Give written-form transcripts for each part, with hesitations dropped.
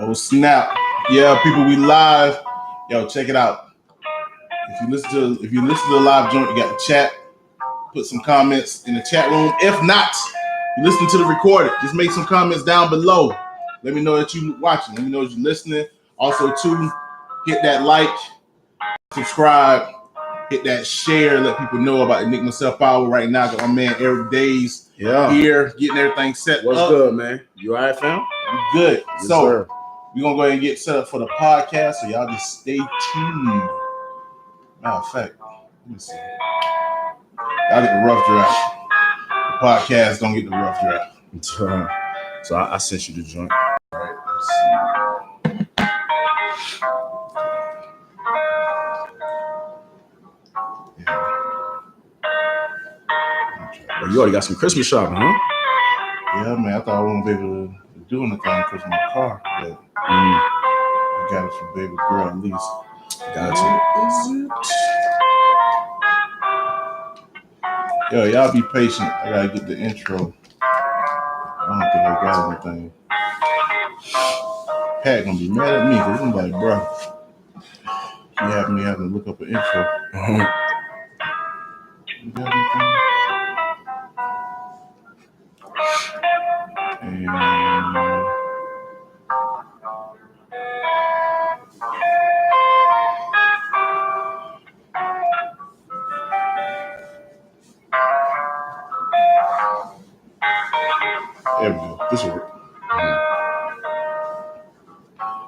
Oh snap! Yeah, people, we live. Yo, check it out. If you listen to the live joint, you got the chat. Put some comments in the chat room. If not, you listen to the recorded. Just make some comments down below. Let me know that you watching. Let me know that you're listening. Also, too, hit that like, subscribe, hit that share. Let people know about Enigma Sept Hour right now. Got my man Erick Dayz here, getting everything set. What's good, man? You all right, fam? I'm good. Yes, so sir. we're gonna go ahead and get set up for the podcast. So y'all just stay tuned. Matter of fact, let me see. Y'all get the rough draft. The podcast don't get the rough draft. So I sent you the joint. All right, let's see. Well, you already got some Christmas shopping, huh? Yeah, man. I thought I wouldn't be able to do anything because of my car, but I got it for baby girl at least. Gotcha. Yo, y'all be patient. I gotta get the intro. I don't think I got anything. Pat gonna be mad at me because I'm like, bro, you have me having to look up an intro. You got anything? And there we go. This will work.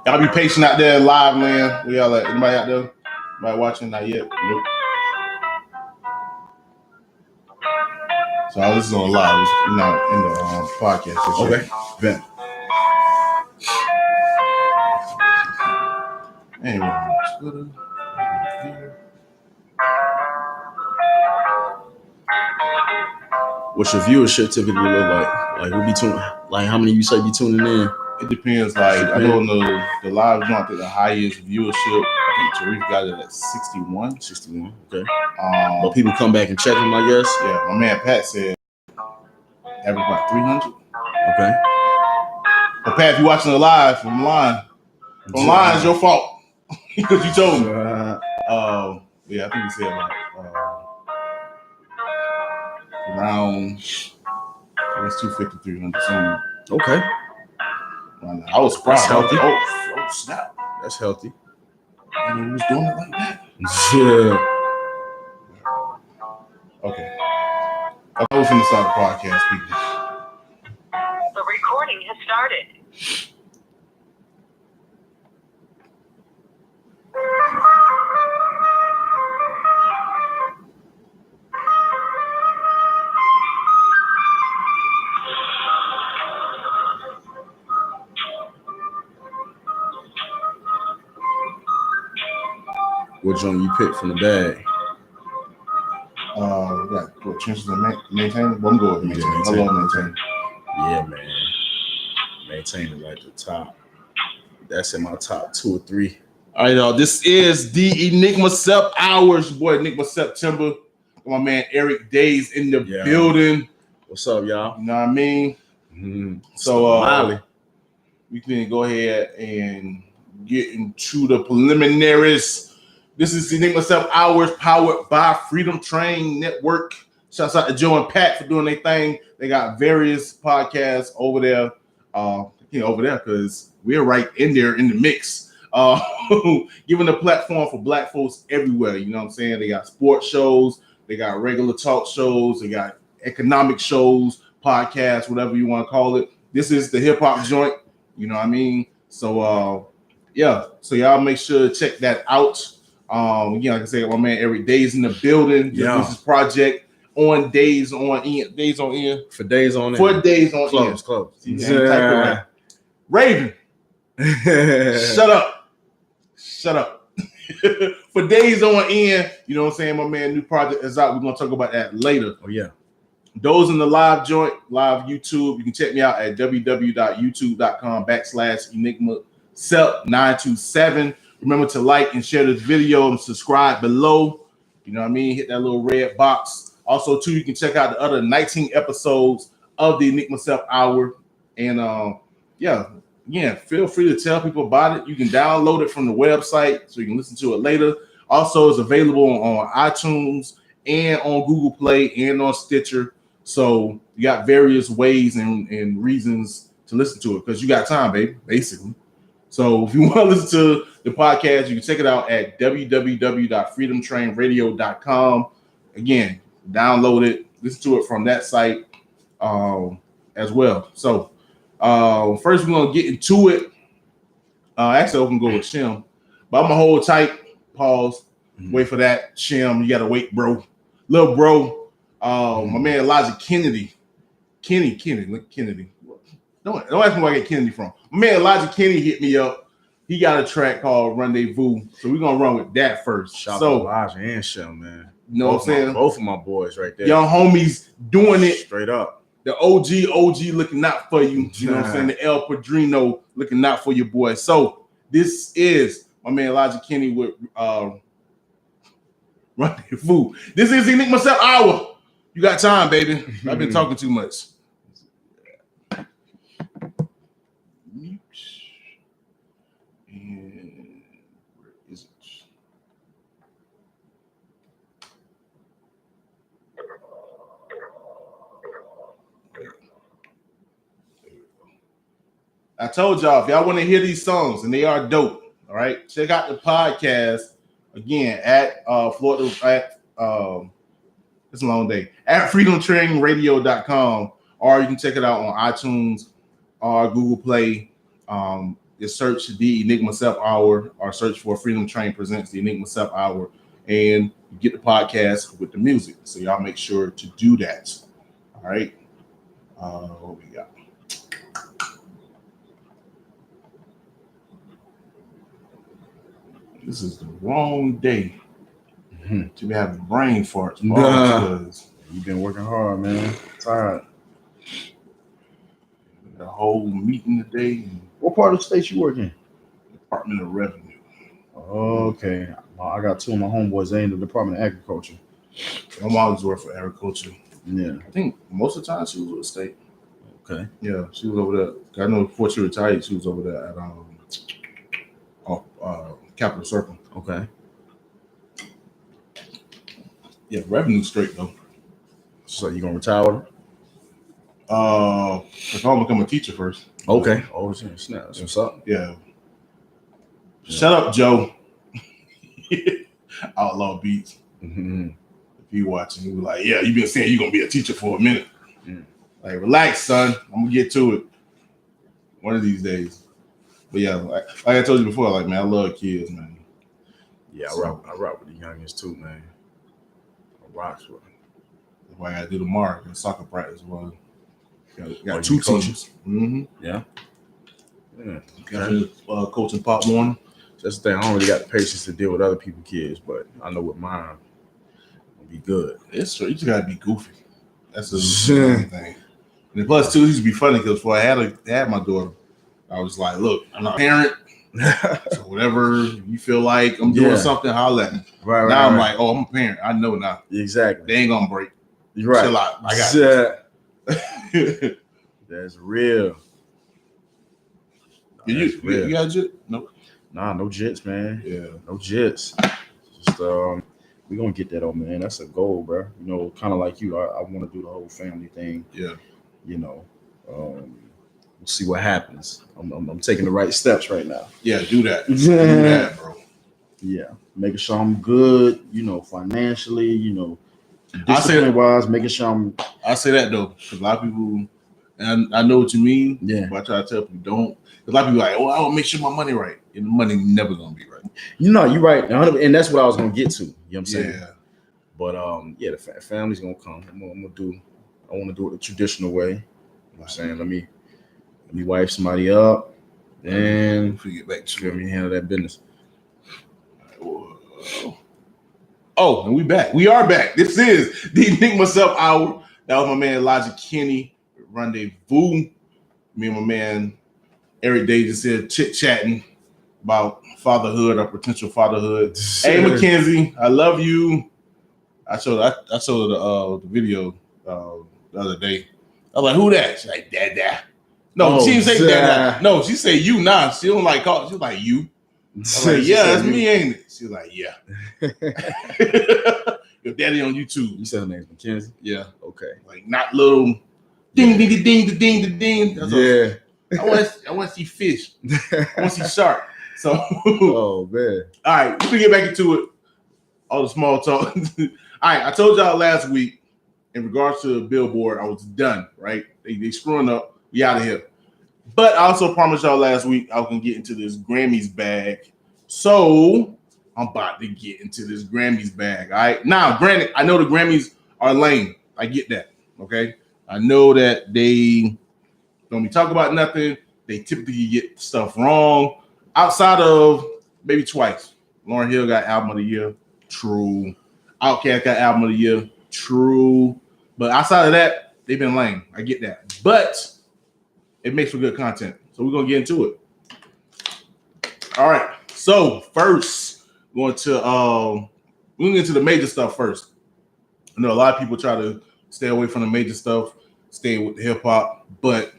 Y'all be patient out there, live land. Where y'all at? Anybody out there? Anybody watching? Not yet. Nope. So all this is on live. It's not in the podcast. Okay. Bet. Anyway, Twitter. What's your viewership typically look like? Like who be tuning? Like how many you say be tuning in? It depends. Like I know in the live joint that the highest viewership. I think Tariq got it at 61. 61. Okay. But people come back and check them, I guess. Yeah, my man Pat said average about 300. Okay. But Pat, if you're watching the live from line, it's your fault because you told me. Yeah, I think he said about around it's 250, 300 something. Okay. I was surprised. That's healthy. Oh snap! That's healthy. And he was doing it like that. Yeah. Okay. I was going to start the podcast, people. The recording has started. What joint you picked from the bag? We got what chances of Maintainin? Well, I'm going with Maintainin. I love Maintainin. Yeah, man. Maintainin like the top. That's in my top 2 or 3. All right, y'all. This is the Enigma Sept Hour. It's your boy Enigma September. My man Erick Dayz in the building. What's up, y'all? You know what I mean? Mm-hmm. So we can go ahead and get into the preliminaries. This is the Enigma Sept Hours powered by Freedom Train Network. Shouts out to Joe and Pat for doing their thing. They got various podcasts over there. Over there because we're right in there in the mix. Giving a platform for black folks everywhere. You know what I'm saying? They got sports shows, they got regular talk shows, they got economic shows, podcasts, whatever you want to call it. This is the hip hop joint. You know what I mean? So so y'all make sure to check that out. Like I said, my man Erick Dayz in the building. This is project on Dayz On End. Dayz On End. For Dayz On End. For Dayz On End. Close. Yeah. Raven. Shut up. For Dayz On End, you know what I'm saying? My man, new project is out. We're going to talk about that later. Oh, yeah. Those in the live joint, live YouTube, you can check me out at www.youtube.com/Enigma Sept 927. Remember to like and share this video and subscribe below. You know what I mean? Hit that little red box. Also, too, you can check out the other 19 episodes of the Enigma Sept Hour. And again, feel free to tell people about it. You can download it from the website so you can listen to it later. Also, it's available on iTunes and on Google Play and on Stitcher. So you got various ways and reasons to listen to it because you got time, baby, basically. So if you want to listen to the podcast, you can check it out at www.freedomtrainradio.com. Again, download it, listen to it from that site as well. So first, we're going to get into it. Actually, I can go with Shem, but I'm going to hold tight. Pause. Wait for that. Shem, you got to wait, bro. Little bro. My man Elijah Kennedy. Kennedy. Don't ask me where I get Kennedy from. My man Elijah Kennedy hit me up. He got a track called Rendezvous. So we're going to run with that first. Shout out to Elijah and Shem, man. You know what I'm saying? Both of my boys right there. Young homies doing it. Straight up. The OG looking out for you. You know what I'm saying? The El Padrino looking out for your boy. So this is my man Elijah Kennedy with Rendezvous. This is Enigma Sept Hour. You got time, baby. I've been talking too much. And where is it? I told y'all, if y'all want to hear these songs, and they are dope, all right, check out the podcast again at Florida at it's a long day at freedomtrainradio.com, or you can check it out on iTunes or Google Play. Just search the Enigma Sept Hour or search for Freedom Train Presents the Enigma Sept Hour, and you get the podcast with the music. So y'all make sure to do that. All right. What we got? This is the wrong day to be having brain farts. You've been working hard, man. Tired. The whole meeting today. What part of the state you work in? Department of Revenue. Okay. I got two of my homeboys. They in the Department of Agriculture. My mom's worked for agriculture. Yeah. I think most of the time she was with the state. Okay. Yeah, she was over there. I know before she retired, she was over there at Capital Circle. Okay. Yeah, revenue straight though. So you gonna retire with her? If I'm gonna become a teacher first. Okay. Oh, snap. That's what's up. Yeah. Shut up, Joe. Outlaw Beats. Mm-hmm. If you watching, you be like, yeah, you been saying you're gonna be a teacher for a minute. Like, relax, son. I'm gonna get to it one of these days. But yeah, like I told you before, like, man, I love kids, man. Yeah, I rock with the youngest too, man. I rock with them. That's why I gotta do tomorrow. Got soccer practice as well. Got two two teachers. Mm-hmm. Yeah. Yeah. Got coaching Pop Warner. That's the thing. I don't really got the patience to deal with other people's kids, but I know with mine will be good. It's true. You just gotta be goofy. That's the thing. And plus, too, it used to be funny because before I had my daughter, I was like, look, I'm not a parent. So whatever you feel like I'm doing something, holla at me. Right. Now I'm like, oh, I'm a parent. I know now. Exactly. They ain't gonna break. You're right. Chill out. I got it. That's real. You got jit? Nope. Nah, no jits, man. Yeah. No jits. Just we're gonna get that on, man. That's a goal, bro. You know, kind of like you. I want to do the whole family thing. Yeah. You know, we'll see what happens. I'm taking the right steps right now. Yeah, do that. Do that, bro. Yeah, making sure I'm good. You know, financially. You know, I say that wise, making sure I say that though, because a lot of people, and I know what you mean. Yeah. But I try to tell people don't. Because a lot of people are like, oh, I want to make sure my money right, and the money never gonna be right. You know, you're right, and that's what I was gonna get to. You know what I'm saying? Yeah. But the family's gonna come. I want to do it the traditional way. You know what I'm saying? Let me wife somebody up, and get back to let me handle that business. Oh, and we back. We are back. This is the Enigma Sept Hour. That was my man Elijah Kennedy, Rendezvous. Me and my man Erick Dayz just here chit-chatting about fatherhood or potential fatherhood. Hey, Mackenzie, I love you. I showed her the video the other day. I was like, who that? She's like, Dada. No, Oh, she didn't say that. yeah. No, she said you. Nah, she don't like call. She was like you. I was like, yeah, that's me, ain't it? She was like, yeah. Your daddy on YouTube. You said her name's Mackenzie? Yeah. Okay. Like not little ding ding ding ding ding ding. That's Yeah. I want to see fish. I want to see shark. So Oh man. all right, we can get back into it. All the small talk. All right, I told y'all last week in regards to Billboard, I was done, right? They screwing up. We out of here. But I also promised y'all last week I was gonna get into this Grammys bag. So I'm about to get into this Grammys bag. All right. Now, granted, I know the Grammys are lame. I get that. Okay. I know that they don't be talking about nothing. They typically get stuff wrong. Outside of maybe twice. Lauryn Hill got album of the year. True. Outkast got album of the year. True. But outside of that, they've been lame. I get that. But it makes for good content. So we're going to get into it. All right. So first, we're going to get into the major stuff first. I know a lot of people try to stay away from the major stuff, stay with the hip hop. But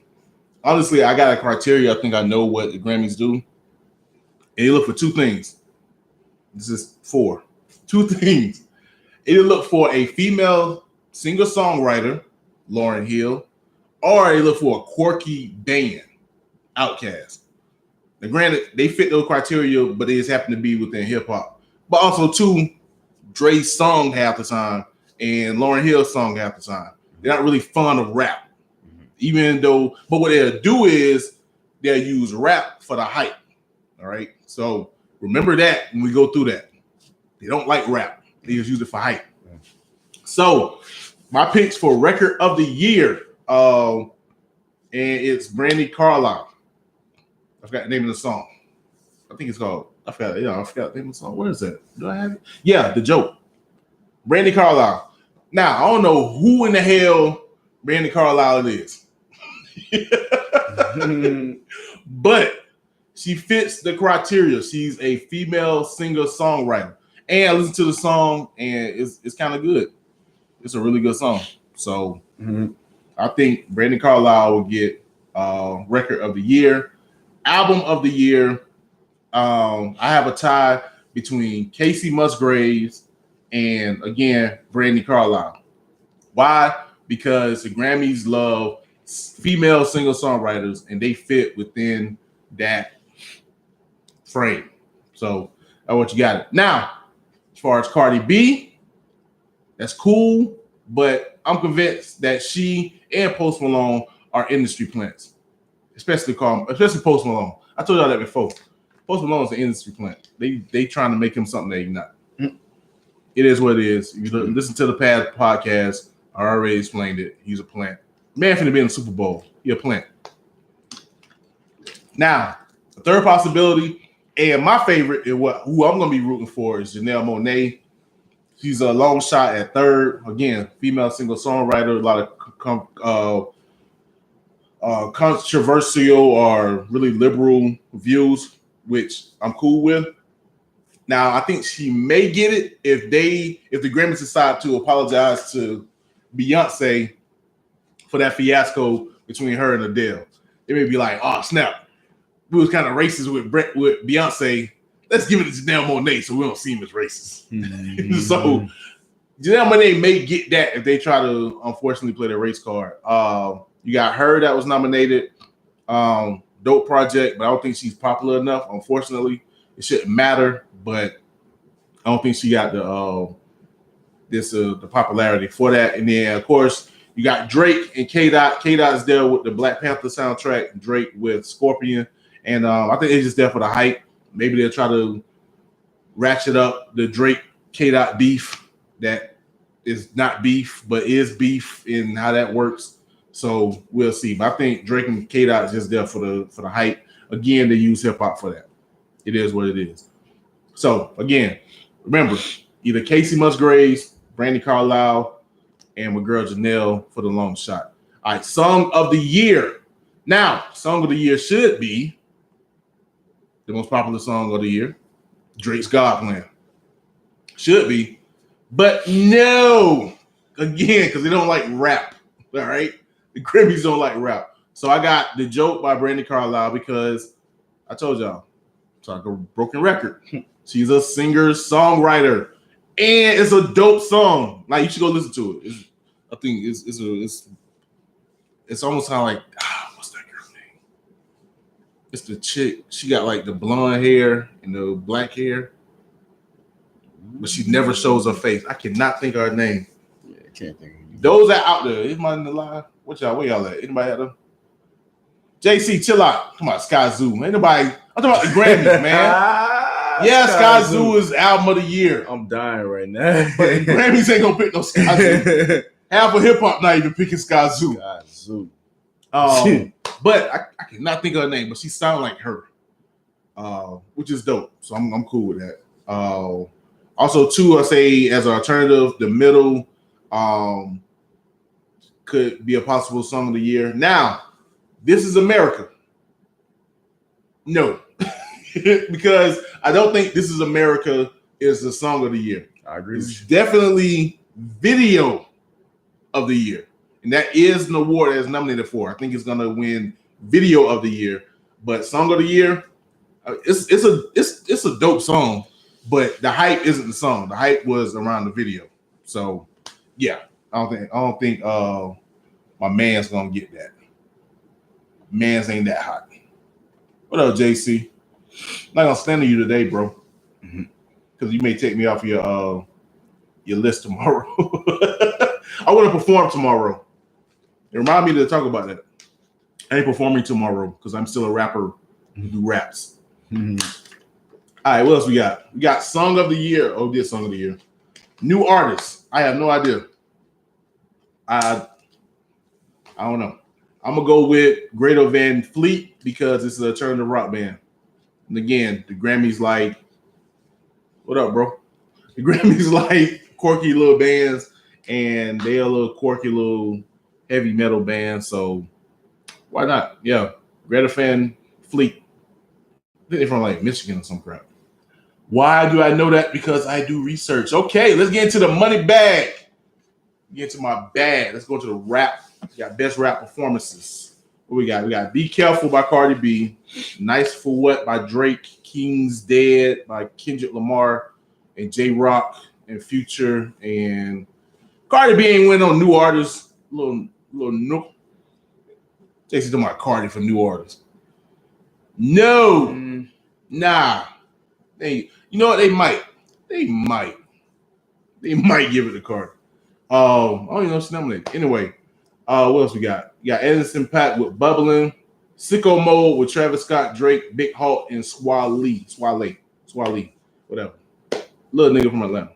honestly, I got a criteria. I think I know what the Grammys do. And they look for two things. This is 4. 2 things. They look for a female singer-songwriter, Lauryn Hill, or they look for a quirky band, Outkast. Now, granted, they fit those criteria, but they just happen to be within hip-hop. But also, too, Dre's song half the time and Lauryn Hill's song half the time. They're not really fond of rap. Even though, but what they'll do is they'll use rap for the hype. All right? So remember that when we go through that. They don't like rap. They just use it for hype. So my picks for record of the year, and it's Brandi Carlile. I forgot the name of the song. I think it's called. I forgot the name of the song. Where is that? Do I have it? Yeah, The Joke. Brandi Carlile. Now I don't know who in the hell Brandi Carlile is, but she fits the criteria. She's a female singer-songwriter. And I listened to the song, and it's kind of good. It's a really good song. So I think Brandi Carlile will get record of the year. Album of the year. I have a tie between Casey Musgraves and, again, Brandi Carlile. Why? Because the Grammys love female singer-songwriters, and they fit within that frame. So that's what you got it. Now, as far as Cardi B, that's cool, but I'm convinced that she and Post Malone are industry plants, especially Post Malone. I told y'all that before. Post Malone's an industry plant. They trying to make him something that he's not. It is what it is. If you listen to the past podcast, I already explained it. He's a plant. Man finna be in the Super Bowl. He a plant. Now, the third possibility, and my favorite, who I'm going to be rooting for is Janelle Monáe. She's a long shot at third. Again, female singer-songwriter, a lot of controversial or really liberal views, which I'm cool with. Now, I think she may get it if the Grammys decide to apologize to Beyonce for that fiasco between her and Adele. They may be like, oh, snap. We was kind of racist with Beyonce. Let's give it to Janelle Monáe so we don't see him as racist. So Janelle Monáe may get that if they try to, unfortunately, play the race card. You got her that was nominated. Dope project, but I don't think she's popular enough. Unfortunately, it shouldn't matter, but I don't think she got the popularity for that. And then, of course, you got Drake and K-Dot. K-Dot is there with the Black Panther soundtrack, Drake with Scorpion. And I think they're just there for the hype. Maybe they'll try to ratchet up the Drake K-Dot beef that is not beef, but is beef, and how that works. So we'll see. But I think Drake and K-Dot is just there for the hype. Again, they use hip-hop for that. It is what it is. So, again, remember, either Casey Musgraves, Brandi Carlile, and my girl Janelle for the long shot. All right, Song of the Year. Now, Song of the Year should be the most popular song of the year, Drake's God Plan. Should be. But no, again, because they don't like rap. All right? The Grammys don't like rap. So I got The Joke by Brandi Carlile because I told y'all, it's like a broken record. She's a singer, songwriter, and it's a dope song. Like you should go listen to it. I think it's almost kind of like what's that girl's name? It's the chick. She got like the blonde hair and the black hair, but she never shows her face. I cannot think of her name. Yeah, I can't think of it. Those that out there, is mine in the line? What y'all? Where y'all at? Anybody out there? JC, chill out. Come on, Sky Zoo. Ain't nobody. I'm talking about the Grammys, man. Yeah, Sky Zoo is album of the year. I'm dying right now. But the Grammys ain't gonna pick no Sky Zoo. Half of hip hop not even picking Sky Zoo. Sky Zoo. But I cannot think of her name, but she sounds like her, which is dope. So I'm cool with that. Also, too, I say as an alternative, The Middle could be a possible song of the year. Now, This Is America. No, because I don't think This Is America is the song of the year. I agree. It's definitely video of the year, and that is an award that's nominated for. I think it's gonna win video of the year, but song of the year, it's a dope song, but the hype isn't the song. The hype was around the video. So yeah, I don't think my man's gonna get that. Man's ain't that hot. What up, JC? I'm not gonna stand on you today, bro, because you may take me off your list tomorrow. I want to perform tomorrow. It remind me to talk about that. I ain't performing tomorrow because I'm still a rapper who do raps. All right, what else we got? We got Song of the Year. Oh, this Song of the Year. New artists. I have no idea. I don't know. I'm gonna go with Greta Van Fleet because it's an alternative rock band. And again, the Grammys like, what up, bro? The Grammys like quirky little bands, and they're a little quirky little heavy metal band. So why not? Yeah, Greta Van Fleet. I think they're from like Michigan or some crap. Why do I know that? Because I do research. Okay, let's get into the money bag. Get into my bag. Let's go to the rap. We got best rap performances. What we got? We got Be Careful by Cardi B, Nice for What by Drake, King's Dead by Kendrick Lamar and J-Rock and Future, and Cardi B ain't win on new artists. Little nook. Jason talking about Cardi for new artists. No, nah. You know what? They might give it to Cardi. I don't even know if she's nominated. Anyway, what else we got? We got Anderson .Paak with Bubbling, Sicko Mode with Travis Scott, Drake, Big Halt, and Swale, whatever. Little nigga from Atlanta.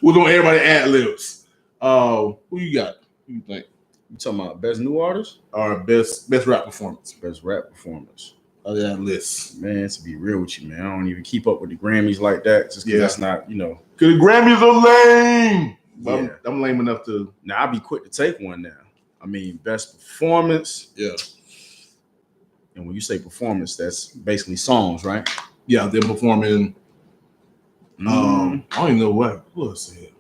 We're gonna everybody ad libs. Who you got? Who you think? You talking about best new artist or best rap performance? Best rap performance. Of that list. Man, to be real with you, man, I don't even keep up with the Grammys like that. Just because that's not, Because the Grammys are lame. Yeah. I'm lame enough to. Now, I'll be quick to take one now. I mean, best performance. Yeah. And when you say performance, that's basically songs, right? Yeah, they're performing. I don't even know what else said.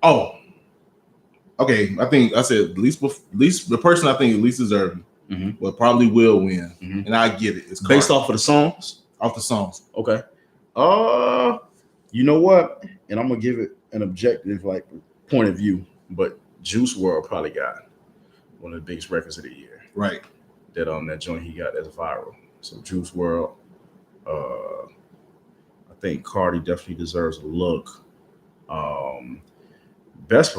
Oh. Okay, I think I said least the person I think least deserving. Well, probably will win, and I get it. It's based off of the songs. Off the songs. Okay. You know what? And I'm gonna give it an objective point of view, but Juice WRLD probably got one of the biggest records of the year. Right. That joint he got that's viral. So Juice WRLD. I think Cardi definitely deserves a look. Best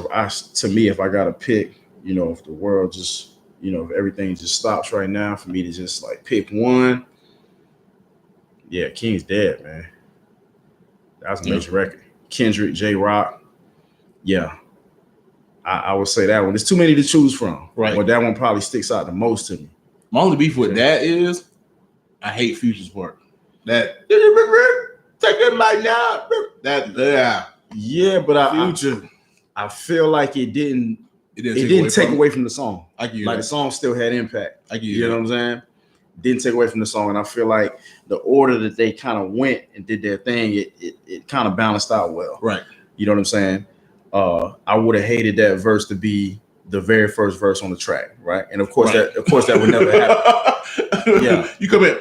to me, if I gotta pick, if the world just. If everything just stops right now, for me to just pick one, yeah, King's Dead, man. That's a major record. Kendrick, J-Rock, yeah. I would say that one. There's too many to choose from. Right. But that one probably sticks out the most to me. My only beef with that is I hate Future's part. That take it right now. Yeah, but Future. I feel like it didn't take away from the song. I get the song still had impact. I get you know what I'm saying? Didn't take away from the song, and I feel like the order that they kind of went and did their thing, it kind of balanced out well. Right. You know what I'm saying? I would have hated that verse to be the very first verse on the track, right? And of course that would never happen. Yeah, you come in.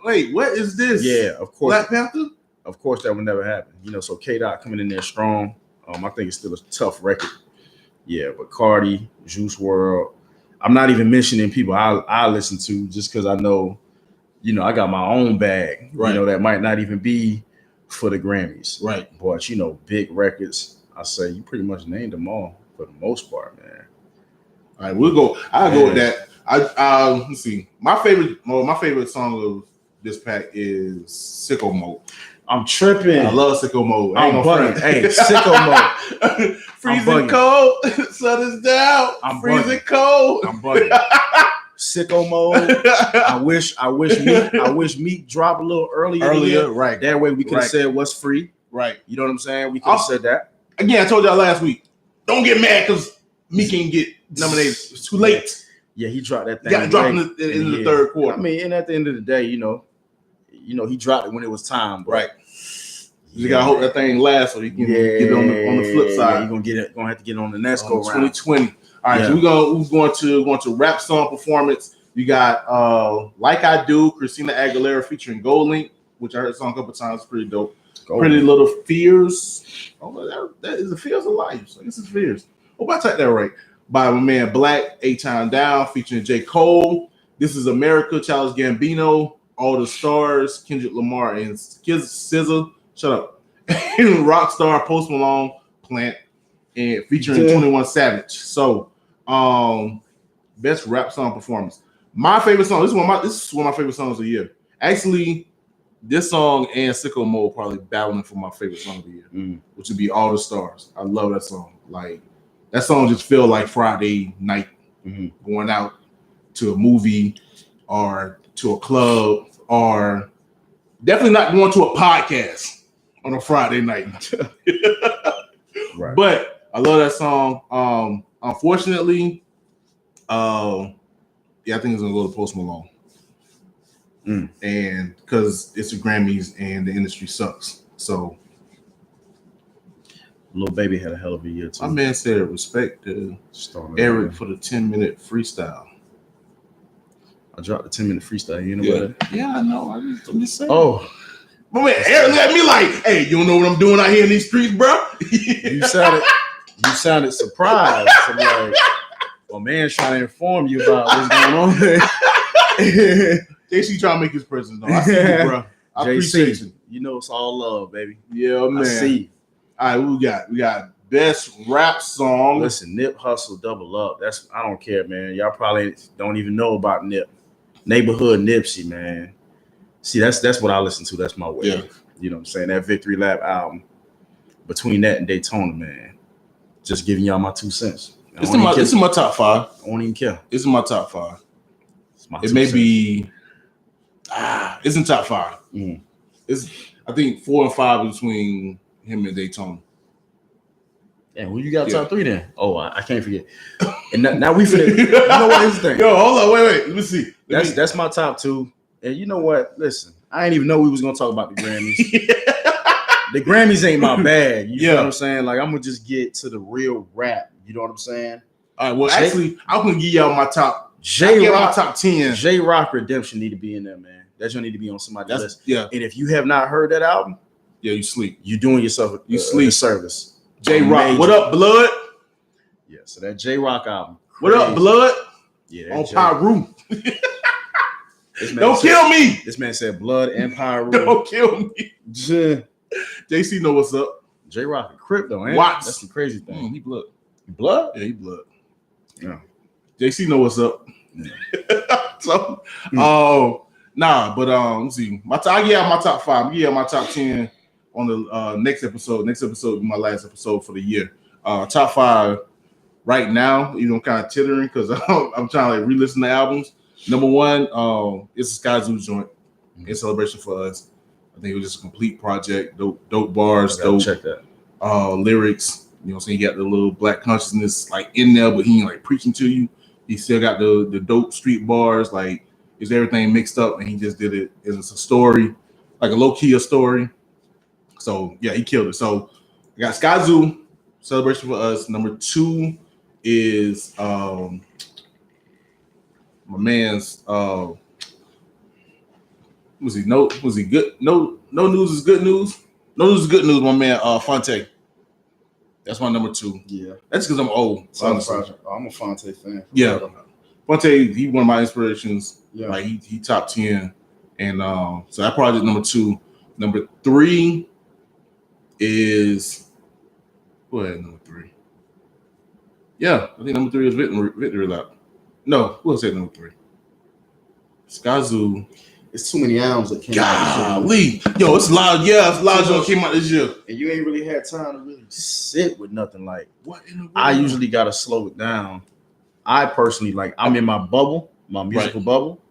Wait, what is this? Yeah, of course. Black Panther. Of course, that would never happen. You know, so K-Dot coming in there strong. I think it's still a tough record. Yeah, but Cardi, Juice WRLD. I'm not even mentioning people I listen to just because I know, you know, I got my own bag. Right. You know, that might not even be for the Grammys. Right. But you know, big records. I say you pretty much named them all for the most part, man. All right, we'll go. I'll go with that. Let's see. My favorite song of this pack is Sicko Mode. I'm tripping. I love Sicko Mode. I'm bugging. Hey, Sicko Mode. Freezing cold. Sun is down. I'm freezing bugging. cold. I'm bugging. Sicko Mode. I wish Meek dropped a little earlier. Right. That way we could have said what's free. Right. You know what I'm saying? We could have said that. Again, I told y'all last week. Don't get mad because Meek can get nominated. It's too late. Yeah, he dropped that thing. Got dropped in the third quarter. I mean, and at the end of the day, you know, he dropped it when it was time. But right. You gotta hope that thing lasts so he can get it on the flip side. You're gonna have to get on the next go round. 2020. All right, so we're going to rap song performance. You got Like I Do, Christina Aguilera featuring Gold Link, which I heard the song a couple times. Pretty dope. Pretty Little Fears. Oh, that is the Fears of Life. So this is Fears. Hope I typed that right. By my man Black, A-Time Down, featuring J. Cole. This is America, Childish Gambino, All the Stars, Kendrick Lamar, and SZA. Shut up. And Rockstar, Post Malone, Plant, and featuring 21 Savage. So, best rap song performance. My favorite song. This is one of my favorite songs of the year. Actually, this song and Sicko Mode probably battling for my favorite song of the year, which would be All the Stars. I love that song. Like that song just feel like Friday night, going out to a movie or to a club, or definitely not going to a podcast on a Friday night. Right. But I love that song. Unfortunately, I think it's gonna go to Post Malone. And because it's the Grammys and the industry sucks. So Lil Baby had a hell of a year too. My man said respect to Erick for the 10-minute freestyle. I dropped the 10-minute freestyle. You know what? Yeah, I know. I'm just saying. Oh. My man Erick looked at me like, hey, you don't know what I'm doing out here in these streets, bro? You sounded surprised. I'm like, well, man's trying to inform you about what's going on there. JC trying to make his presence known. I see you, bro. I appreciate you. You know it's all love, baby. Yeah, man. I see you. All right, we got best rap song. Listen, Nip Hustle Double Up. I don't care, man. Y'all probably don't even know about Nip. Neighborhood Nipsey, man. See, that's what I listen to. That's my way. Yeah. You know what I'm saying? That Victory Lap album. Between that and Daytona, man. Just giving y'all my 2 cents. It's in my top 5. I won't even care. It's in my top 5. It may be it's in top 5. It's I think 4 and 5 between him and Daytona. Yeah, who you got top 3 then? Oh, I can't forget. And now we finna. You know what is the thing? Yo, hold on, wait. Let me see. That's my top 2. And you know what? Listen, I didn't even know we was gonna talk about the Grammys. The Grammys ain't my bag. You know what I'm saying? Like I'm gonna just get to the real rap. You know what I'm saying? All right. Well, actually, I'm gonna give y'all my top. J-Rock, my top 10. J-Rock Redemption need to be in there, man. That's gonna need to be on somebody's list. Yeah. And if you have not heard that album, you sleep. You're doing yourself a service. J-Rock. What up, Blood? Yeah. So that J-Rock album. What up, Blood? Yeah. On Pyru. Don't kill me. This man said Blood and Pyru. Don't kill me. JC know what's up. J-Rock and Crypto, ain't Watts. That's the crazy thing. He blood. He blood? Yeah, he blood. Yeah. JC know what's up. Yeah. So, but let's see. I give out my top 5. I give out my top 10 on the next episode. Next episode will be my last episode for the year. Top 5 right now. You know, I'm kind of tittering because I'm trying to like re-listen to albums. Number 1, it's a Sky Zoo joint. In celebration for us. I think it was just a complete project. Dope bars, dope check that. Lyrics. You know what I'm saying? He got the little black consciousness like in there, but he ain't like preaching to you. He still got the dope street bars, like it's everything mixed up, and he just did it as a story, like a low-key story. So yeah, he killed it. So I got Sky Zoo, Celebration for Us. Number 2 is my man's was he good? No news is good news. No news is good news. My man Fonte. That's my number 2. Yeah, that's because I'm old. I'm a Fonte fan. Yeah, Fonte, he one of my inspirations. Yeah, like he top 10, and so that probably number 2. Number 3 is what? Number 3. Yeah, I think number 3 is Victory Lap. No, who was that number 3? Skazoo. It's too many albums that came out. Golly. Yo, it's loud. Yeah, it's loud. That came out this year. And you ain't really had time to really sit with nothing. Like, what in the world? I usually got to slow it down. I personally, like, I'm in my bubble, my musical bubble,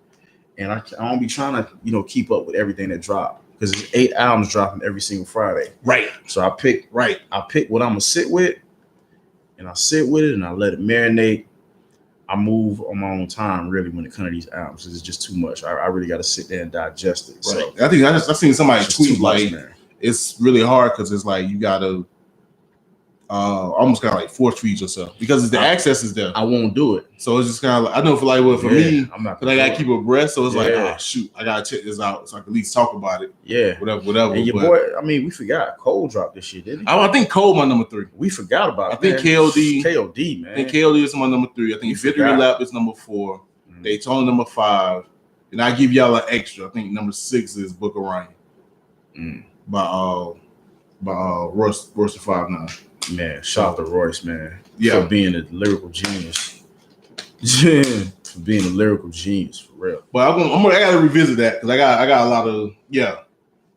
and I don't be trying to, keep up with everything that drop. Because there's 8 albums dropping every single Friday. Right. So I pick what I'm going to sit with, and I sit with it, and I let it marinate. I move on my own time, really, when it comes to these albums. It's just too much. I really got to sit there and digest it. Right. So I think I've seen somebody tweet like it's really hard because it's like you gotta almost kind of like force feed yourself because the access is there. I won't do it. So it's just kind of like I know for me, I'm not. But I gotta keep abreast. So it's like, oh shoot, I gotta check this out so I can at least talk about it. Yeah, whatever. And your boy, I mean, we forgot Cole dropped this shit, didn't he? I think Cole my number 3. We forgot about. I think KOD, man. I think KOD is my number 3. I think Victory Lap is number 4. Mm-hmm. Daytona number 5. And I give y'all an extra. I think number 6 is Book of Ryan. By Royce the 5'9". Man, shout out to Royce, man. Yeah, for being a lyrical genius. For being a lyrical genius, for real. But I gotta revisit that because I got a lot of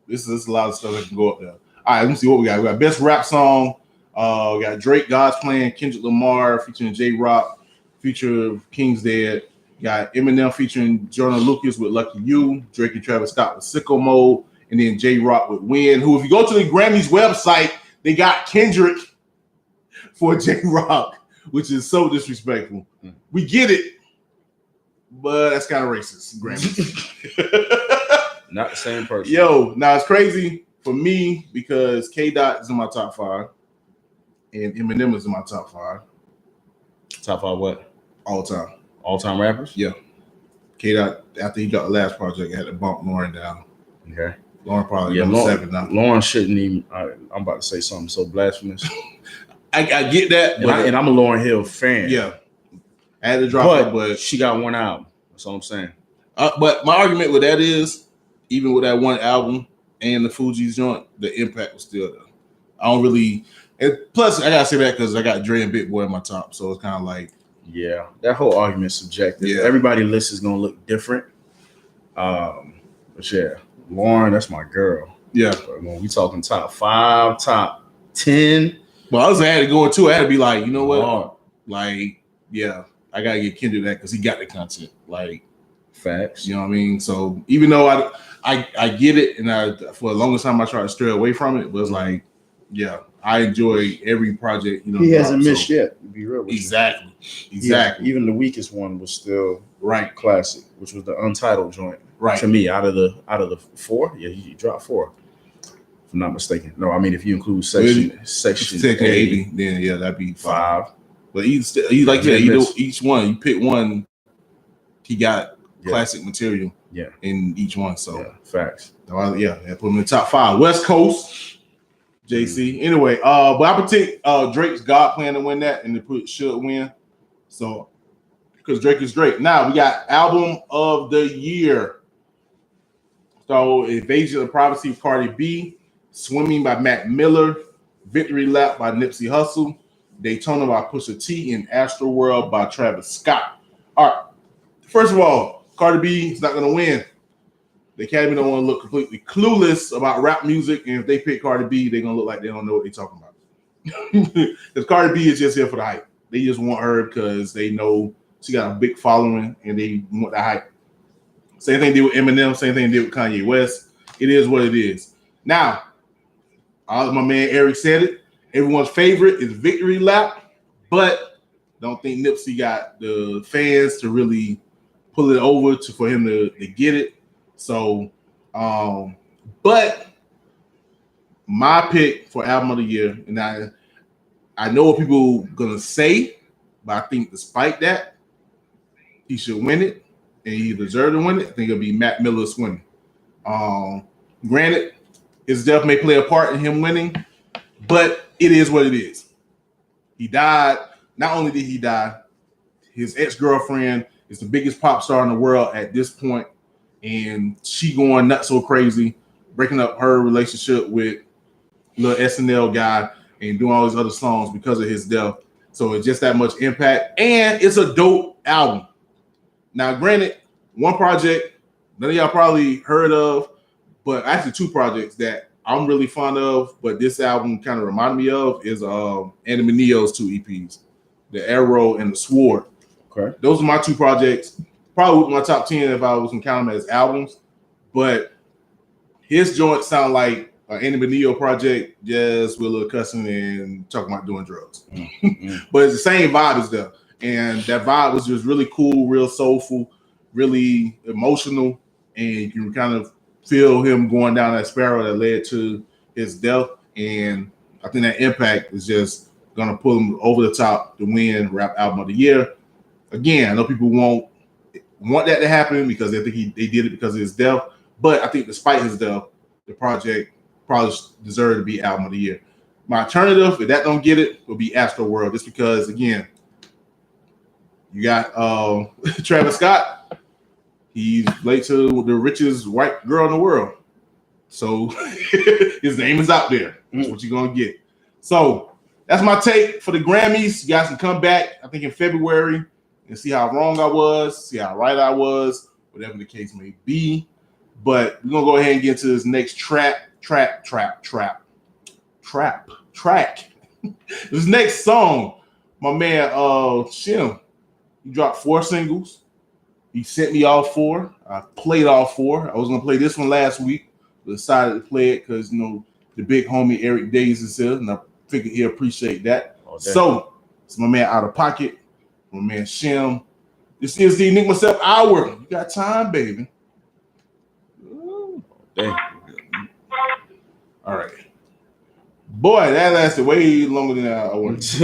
This is a lot of stuff that can go up there. All right, let me see what we got. We got best rap song. We got Drake, God's Plan, Kendrick Lamar featuring J Rock, feature King's Dead. Got Eminem featuring Jordan Lucas with Lucky You, Drake and Travis Scott with Sicko Mode, and then J Rock with Win. Who, if you go to the Grammys website, they got Kendrick for J Rock, which is so disrespectful. We get it, but that's kind of racist. Grammys. Not the same person. Yo, now it's crazy for me because K-Dot is in my top 5 and Eminem is in my top 5. Top 5 what? All time. All time rappers? Yeah. K-Dot, after he got the last project, had to bump Lauren down. Okay. Lauren probably number 7 now. Lauren shouldn't even. I'm about to say something so blasphemous. I get that, and I'm a Lauryn Hill fan. Yeah, I had to drop it, but she got one album. That's all I'm saying. But my argument with that is, even with that one album and the Fugees joint, the impact was still there. I don't really. And plus, I gotta say that because I got Dre and Big Boy in my top, so it's kind of like. Yeah, that whole argument's subjective. Yeah. Everybody's list is gonna look different. But yeah, Lauren, that's my girl. Yeah, but when we talking top 5, top 10. Well, I had to go into it. I had to be like, you know what? Like, yeah, I gotta get Kendrick that because he got the content. Like, facts. You know what I mean? So even though I get it, and for the longest time I tried to stray away from it, but it's like, yeah, I enjoy every project. He hasn't missed yet. To be real with exactly. You. Exactly. Even the weakest one was still classic, which was the Untitled joint. Right. To me, out of the 4, he dropped 4. If I'm not mistaken. No, I mean if you include section 80, then yeah, that'd be 5. But he's like each one. You pick one, he got classic material. Yeah. In each one. So facts. I put him in the top 5. West Coast, JC. Anyway, but I predict Drake's God Plan to win that, and they should win. So because Drake is Drake. Now we got album of the year. So Invasion of Privacy, Cardi B. Swimming by Mac Miller. Victory Lap by Nipsey Hussle. Daytona by Pusha T. And Astroworld by Travis Scott. All right. First of all, Cardi B is not going to win. The Academy don't want to look completely clueless about rap music. And if they pick Cardi B, they're going to look like they don't know what they're talking about. Because Cardi B is just here for the hype. They just want her because they know she got a big following and they want the hype. Same thing they did with Eminem. Same thing they did with Kanye West. It is what it is. Now, my man Eric said it. Everyone's favorite is Victory Lap, but don't think Nipsey got the fans to really pull it over for him to get it. So, but my pick for album of the year, and I know what people gonna say, But I think despite that, he should win it, and he deserved to win it. I think it'll be Mac Miller's winning. Granted, his death may play a part in him winning, but it is what it is. He died. Not only did he die, his ex-girlfriend is the biggest pop star in the world at this point, and she going nuts so crazy, breaking up her relationship with little SNL guy and doing all these other songs because of his death. So it's just that much impact, and it's a dope album. Now, granted, one project none of y'all probably heard of, but actually two projects that I'm really fond of, but this album kind of reminded me of is Anime Neo's two EPs, The Arrow and The Sword. Okay. Those are my two projects. Probably my top 10 if I was going to count them as albums, but his joints sound like an Anime Neo project, just with a little cussing and talking about doing drugs. Mm-hmm. But it's the same vibe as them. And that vibe was just really cool, real soulful, really emotional, and you can kind of feel him going down that spiral that led to his death. And I think that impact is just gonna pull him over the top to win Rap Album of the Year. Again, I know people won't want that to happen because they think they did it because of his death. But I think despite his death, the project probably deserved to be Album of the Year. My alternative, if that don't get it, will be Astro World, just because, again, you got Travis Scott. He's related to the richest white girl in the world. So his name is out there. That's what you're going to get. So that's my take for the Grammys. You guys can come back, I think, in February and see how wrong I was, see how right I was, whatever the case may be. But we're going to go ahead and get to this next track. This next song, my man Shem, he dropped 4 singles. He sent me all 4. I played all 4. I was gonna play this one last week, but decided to play it because the big homie Erick Dayz is here, and I figured he'll appreciate that. Okay. So it's my man Out of Pocket, my man Shem. This is the Enigma Sept Hour. You got time, baby. Dang. All right. Boy, that lasted way longer than I wanted.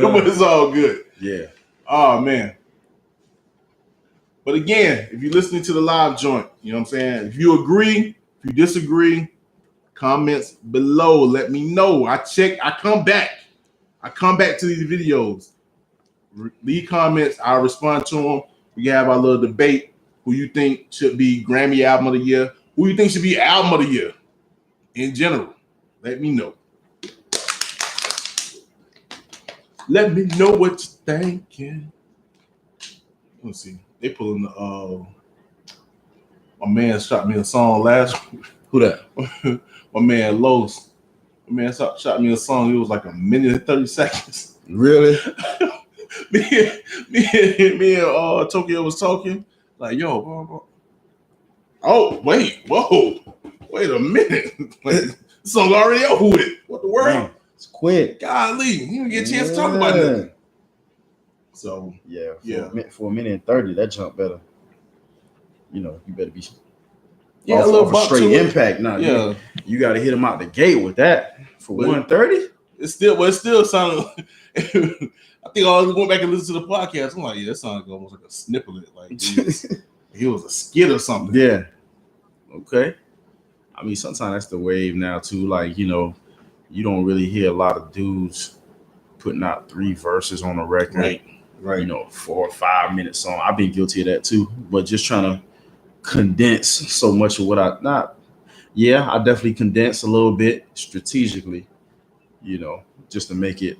But it's all good. Yeah. Oh, man. But again, if you're listening to the live joint, you know what I'm saying? If you agree, if you disagree, comments below. Let me know. I come back. I come back to these videos. Leave comments. I'll respond to them. We can have our little debate. Who you think should be Grammy Album of the Year? Who you think should be Album of the Year? In general, let me know. Let me know what you're thinking. Let's see. They pulling the my man shot me a song last week. Who that? My man Los. My man shot me a song. It was like 1minute and 30 seconds. Really? me and Tokyo was talking. Like, yo, bro. Oh, wait, whoa. Wait a minute. Like, the song already over with. What the world? Man, it's quick. Golly, you didn't get a chance to talk about that. So yeah. For 1minute and 30, that jump better. You better be a little bump straight to impact. Now, yeah, you got to hit him out the gate with that for 130. It still sounded. I think I was going back and listen to the podcast. I'm like, yeah, that sounded almost like a snippet. Like he was a skit or something. Yeah. Okay. I mean, sometimes that's the wave now too. Like, you don't really hear a lot of dudes putting out 3 verses on a record. Right. 4 or 5 minute song. I've been guilty of that too. But just trying to condense so much of what I definitely condense a little bit strategically, just to make it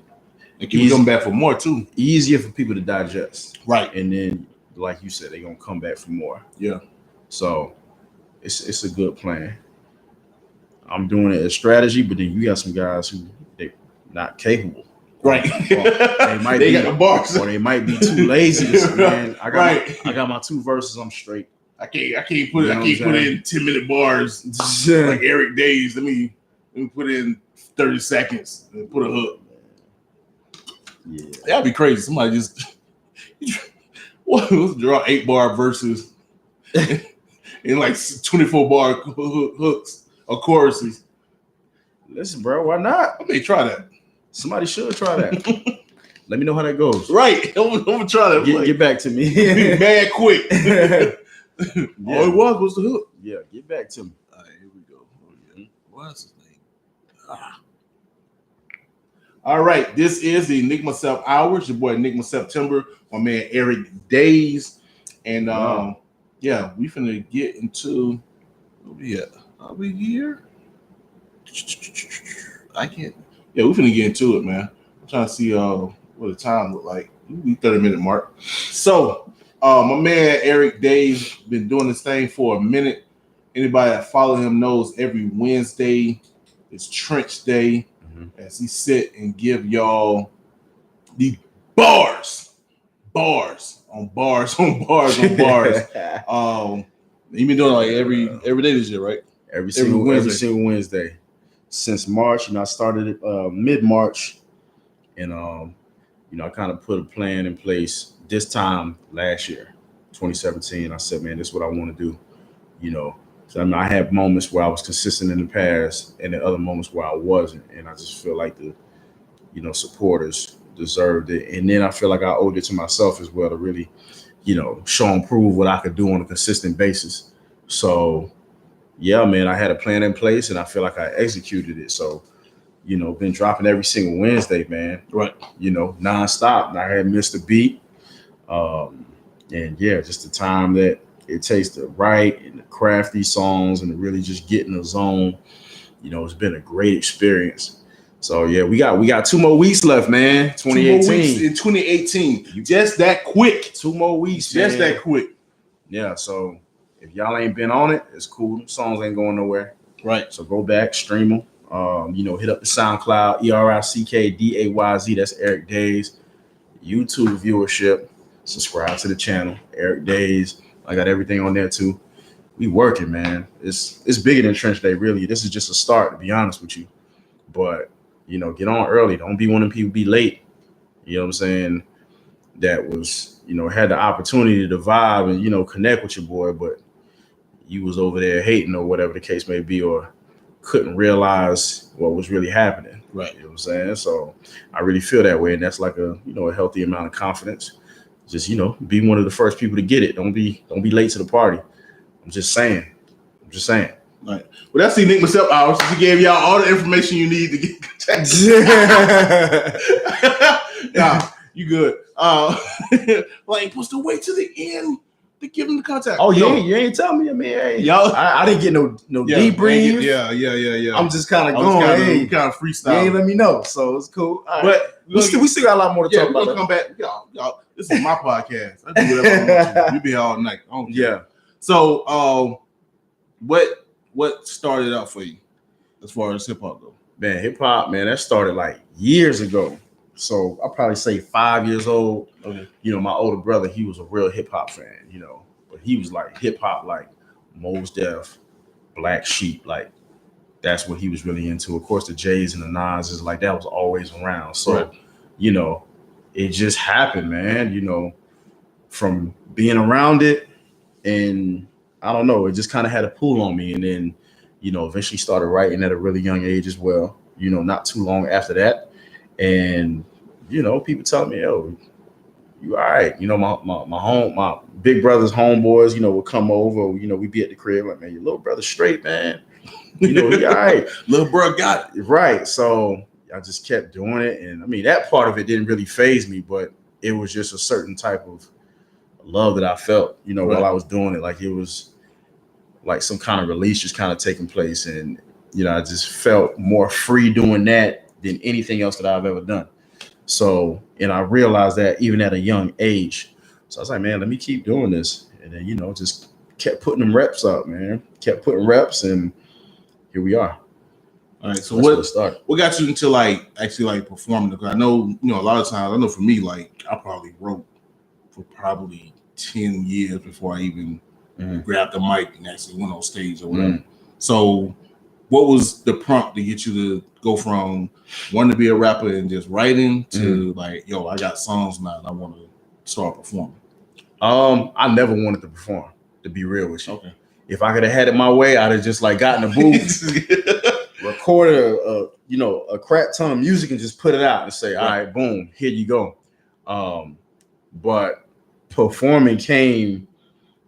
and keep coming back for more too. Easier for people to digest. Right. And then, like you said, they're gonna come back for more. Yeah. So it's a good plan. I'm doing it as strategy, but then you got some guys who they're not capable. Right. They got the bars. Or they might be too lazy to say, man, I got my 2 verses, I'm straight. I can't put in 10-minute bars like Erick Dayz. Let me put in 30 seconds and put a hook. Yeah. That'd be crazy. Somebody just draw 8-bar verses and like 24-bar hooks or choruses. Listen, bro, why not? I may try that. Somebody should try that. Let me know how that goes. Right. I'm gonna try to Get back to me. be mad quick. Yeah. All it was the hook. Yeah, get back to me. All right, here we go. What's his name? All right, this is the Enigma Sept Hour. It's your boy Enigma September, my man Erick Dayz. And yeah, we finna get into are we here? I can't. Yeah, we finna get into it, man. I'm trying to see what the time look like. We 30-minute mark. So my man Erick Dayz been doing this thing for a minute. Anybody that follow him knows every Wednesday is Trench Day, as he sit and give y'all the bars on bars. He been doing it like every day this year, right? Every single Wednesday since March. I started it mid-March, and I kind of put a plan in place this time last year, 2017. I said, man, this is what I want to do. So I had moments where I was consistent in the past, and then other moments where I wasn't, and I just feel like the supporters deserved it, and then I feel like I owed it to myself as well to really show and prove what I could do on a consistent basis. So yeah, man, I had a plan in place, and I feel like I executed it. So been dropping every single Wednesday, man. Right. Nonstop. I hadn't missed a beat. And yeah, just the time that it takes to write and to craft these songs and to really just get in the zone. It's been a great experience. So yeah, we got 2 more weeks left, man. 2018. 2 more weeks in 2018. Just that quick. 2 more weeks. Just man. that quick. Yeah. So if y'all ain't been on it, it's cool. Songs ain't going nowhere. Right. So go back, stream them. Hit up the SoundCloud, ErickDayz. That's Erick Dayz. YouTube viewership. Subscribe to the channel, Erick Dayz. I got everything on there too. We working, man. It's bigger than Trench Day, really. This is just a start, to be honest with you. But get on early. Don't be one of them people be late. You know what I'm saying? That was, had the opportunity to vibe and connect with your boy, but you was over there hating or whatever the case may be, or couldn't realize what was really happening. Right. You know what I'm saying? So I really feel that way, and that's like a a healthy amount of confidence. Just be one of the first people to get it. Don't be late to the party. I'm just saying. All right. Well, that's the Enigma Sept Hour. She gave y'all all the information you need to get contacted. Nah, you good. Like, supposed to wait till the end to give them the contact. Oh, you ain't telling me, man. Hey, y'all, I didn't get no debrief. Yeah. I'm just kind of going. Kind of freestyle. You ain't let me know, so it's cool. All right. But we still got a lot more to talk about. We'll come back, y'all. This is my podcast. I do whatever I want to. We be here all night. Yeah. So, what started out for you as far as hip hop goes? Man, hip hop, man, that started like years ago. So I'll probably say 5 years old. Okay. My older brother, he was a real hip hop fan, but he was like hip hop, like Mos Def, Black Sheep, like that's what he was really into. Of course, the J's and the Nas is like that was always around. So, right. It just happened, man. From being around it, and I don't know, it just kind of had a pull on me, and then eventually started writing at a really young age as well. Not too long after that. And people telling me, "Oh, you all right?" My big brother's homeboys, would come over. We'd be at the crib like, "Man, your little brother's straight, man. He all right. Little bro got it right." So I just kept doing it, and I mean that part of it didn't really faze me, but it was just a certain type of love that I felt, right. while I was doing it. Like it was like some kind of release just kind of taking place, and I just felt more free doing that than anything else that I've ever done. So, and I realized that even at a young age. So I was like, man, let me keep doing this. And then, just kept putting them reps up, man. Kept putting reps, and here we are. All right. So what got you into actually performing? Because I know, a lot of times, I know for me, like I probably wrote for probably 10 years before I even grabbed the mic and actually went on stage or whatever. So what was the prompt to get you to go from wanting to be a rapper and just writing to like, yo, I got songs now and I want to start performing? I never wanted to perform, to be real with you. Okay. If I could have had it my way, I'd have just like gotten a booth, recorded a crap ton of music and just put it out and say, all right, boom, here you go. But performing came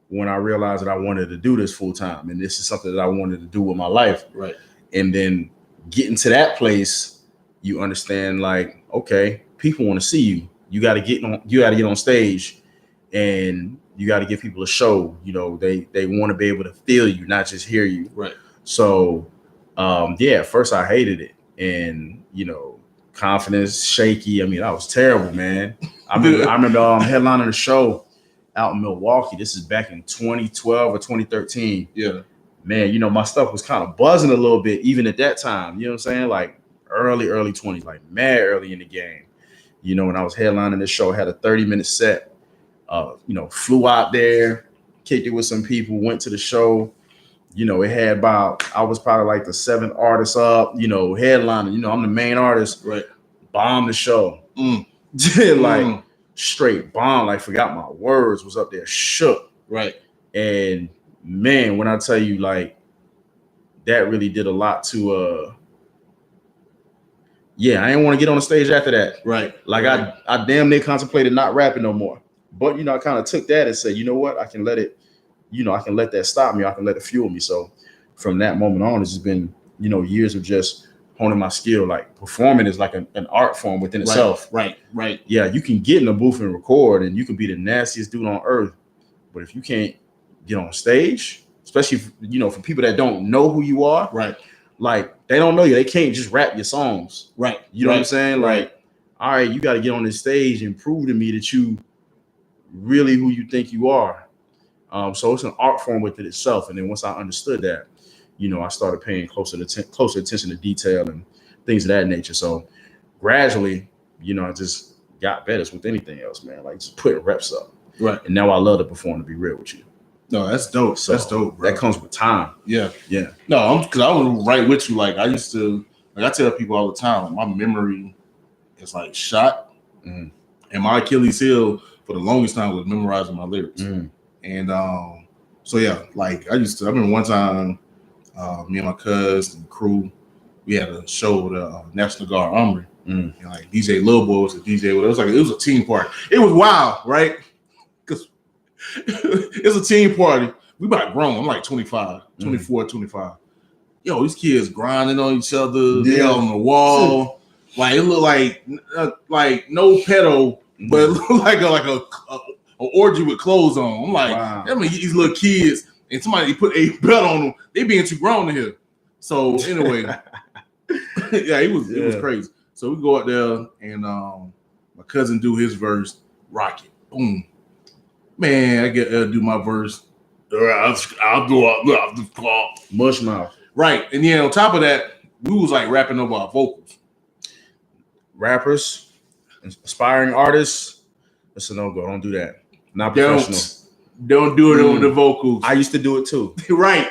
when I realized that I wanted to do this full time, and this is something that I wanted to do with my life. Right. And then getting to that place, you understand, like, okay, people want to see you. You got to get on stage, and you got to give people a show. You know, they want to be able to feel you, not just hear you. Right. So, at first I hated it, and confidence shaky. I mean, I was terrible, man. I remember headlining a show out in Milwaukee. This is back in 2012 or 2013. Yeah. Man, my stuff was kind of buzzing a little bit even at that time. You know what I'm saying? Like early 20s, like mad early in the game. When I was headlining this show, I had a 30-minute set. Flew out there, kicked it with some people, went to the show. It had I was probably like the 7th artist up, headlining. I'm the main artist. Right. Bombed the show. Straight bomb. Like, forgot my words, was up there shook. Right. And man, when I tell you, like, that really did a lot to I didn't want to get on the stage after that. Right. Like, right. I damn near contemplated not rapping no more. But I kind of took that and said, you know what, I can let it, I can let that stop me, I can let it fuel me. So from that moment on, it's just been, years of just honing my skill. Like, performing is like an art form within itself. Right. Yeah, you can get in a booth and record, and you can be the nastiest dude on earth. But if you can't get on stage, especially for people that don't know who you are, right? Like, they don't know you. They can't just rap your songs, right? You know what I'm saying? Like, all right, you got to get on this stage and prove to me that you really who you think you are. So it's an art form within itself. And then once I understood that, I started paying closer attention to detail and things of that nature. So gradually, I just got better with anything else, man. Like, just putting reps up. Right. And now I love to perform, to be real with you. No, that's dope. So that's dope, bro. That comes with time. Yeah. Yeah. No, because I was right with you. Like, I used to, I tell people all the time, like, my memory is like shot. Mm. And my Achilles heel for the longest time was memorizing my lyrics. Mm. And like, I remember one time, me and my cousin and crew, we had a show with National Guard Armory. Mm. And like DJ Lil Boy was a DJ. It was a team party. It was wild, right? Because it's a team party. We about grown. I'm like 25, 24, 25. Yo, these kids grinding on each other. They on the wall. Like, it looked like no pedo, but it looked like a orgy with clothes on. I'm like, wow. I mean, these little kids, and somebody put a belt on them. They being too grown in here. So anyway, it was crazy. So we go out there, and my cousin do his verse, rock it, boom. Man, I get do my verse. I'll go up the clock. Mush mouth. Right. And then on top of that, we was like rapping over our vocals. Rappers, aspiring artists, it's a no-go. Don't do that. Not professional. Don't do it over the vocals. I used to do it too. Right.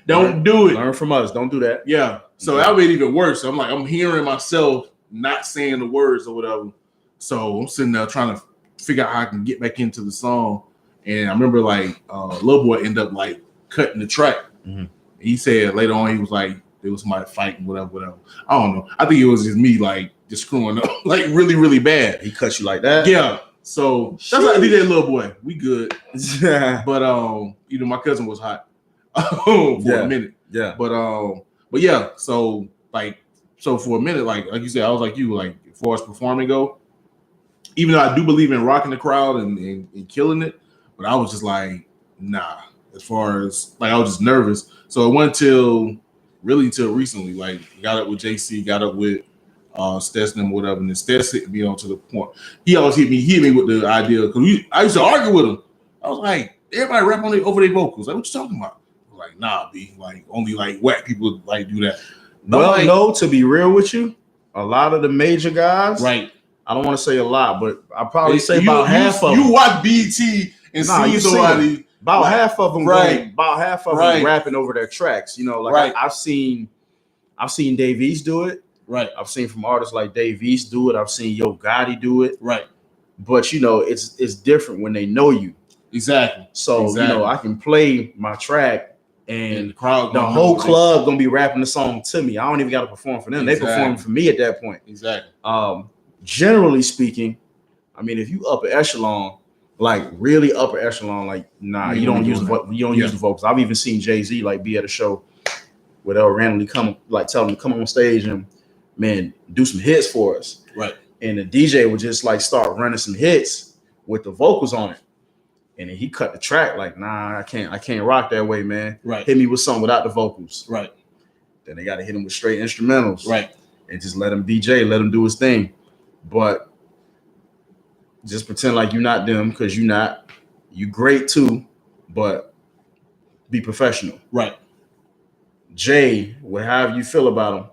Don't do it. Learn from us. Don't do that. Yeah. So that made it even worse. I'm like, I'm hearing myself not saying the words or whatever. So I'm sitting there trying to figure out how I can get back into the song. And I remember like Lil Boy ended up like cutting the track. Mm-hmm. He said later on, he was like, there was somebody fighting, whatever. I don't know. I think it was just me like just screwing up like really, really bad. He cut you like that? Yeah. So that's like DJ Lil Boy. We good. But my cousin was hot for a minute. Yeah. But yeah, so for a minute, like you said, I was like you, like as far as performing go, even though I do believe in rocking the crowd and killing it, but I was just like, nah, as far as like I was just nervous. So it went till recently, like got up with JC, got up with Stetson and whatever, and then Stetson hit me on to the point. He always hit me with the idea, because I used to argue with him. I was like, everybody rap over their vocals. Like, what you talking about? I was like, nah, B, like only like whack people like do that. Well, no, to be real with you, a lot of the major guys, right? I don't want to say a lot, but I probably say about half of them. You watch BT and see somebody. About half of them, right? About half of them rapping over their tracks. Like I've seen Dayz do it. Right. I've seen from artists like Dayz do it. I've seen Yo Gotti do it. Right. But it's different when they know you. Exactly. So I can play my track and the crowd, the whole club gonna be rapping the song to me. I don't even got to perform for them. Exactly. They perform for me at that point. Exactly. Generally speaking, I mean, if you upper echelon, like really upper echelon, like you don't use the vocals. I've even seen Jay-Z like be at a show where they'll randomly come, like tell them to come on stage and man do some hits for us. Right. And the DJ would just like start running some hits with the vocals on it. And then he cut the track like, nah, I can't rock that way, man. Right. Hit me with something without the vocals. Right. Then they got to hit him with straight instrumentals. Right. And just let him DJ, let him do his thing. But just pretend like you're not them because you're not. You great too, but be professional. Right. Jay, however you feel about him,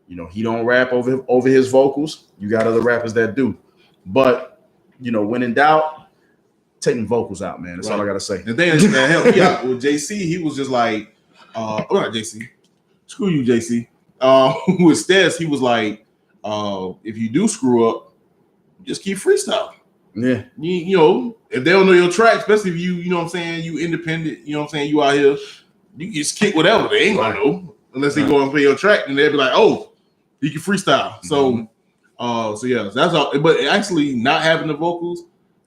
you know, he don't rap over his vocals. You got other rappers that do. But, you know, when in doubt, take them vocals out, man. That's all I got to say. The thing is that helped me out with JC, he was just like, not JC. Screw you, JC. With Stes, he was like, if you do screw up, just keep freestyle. Yeah. You know, if they don't know your track, especially if you know what I'm saying, you independent, you know what I'm saying, you out here, you can just kick whatever. They ain't gonna know. Unless they go and play your track, and they'll be like, oh, you can freestyle. So yeah, that's all. But actually not having the vocals,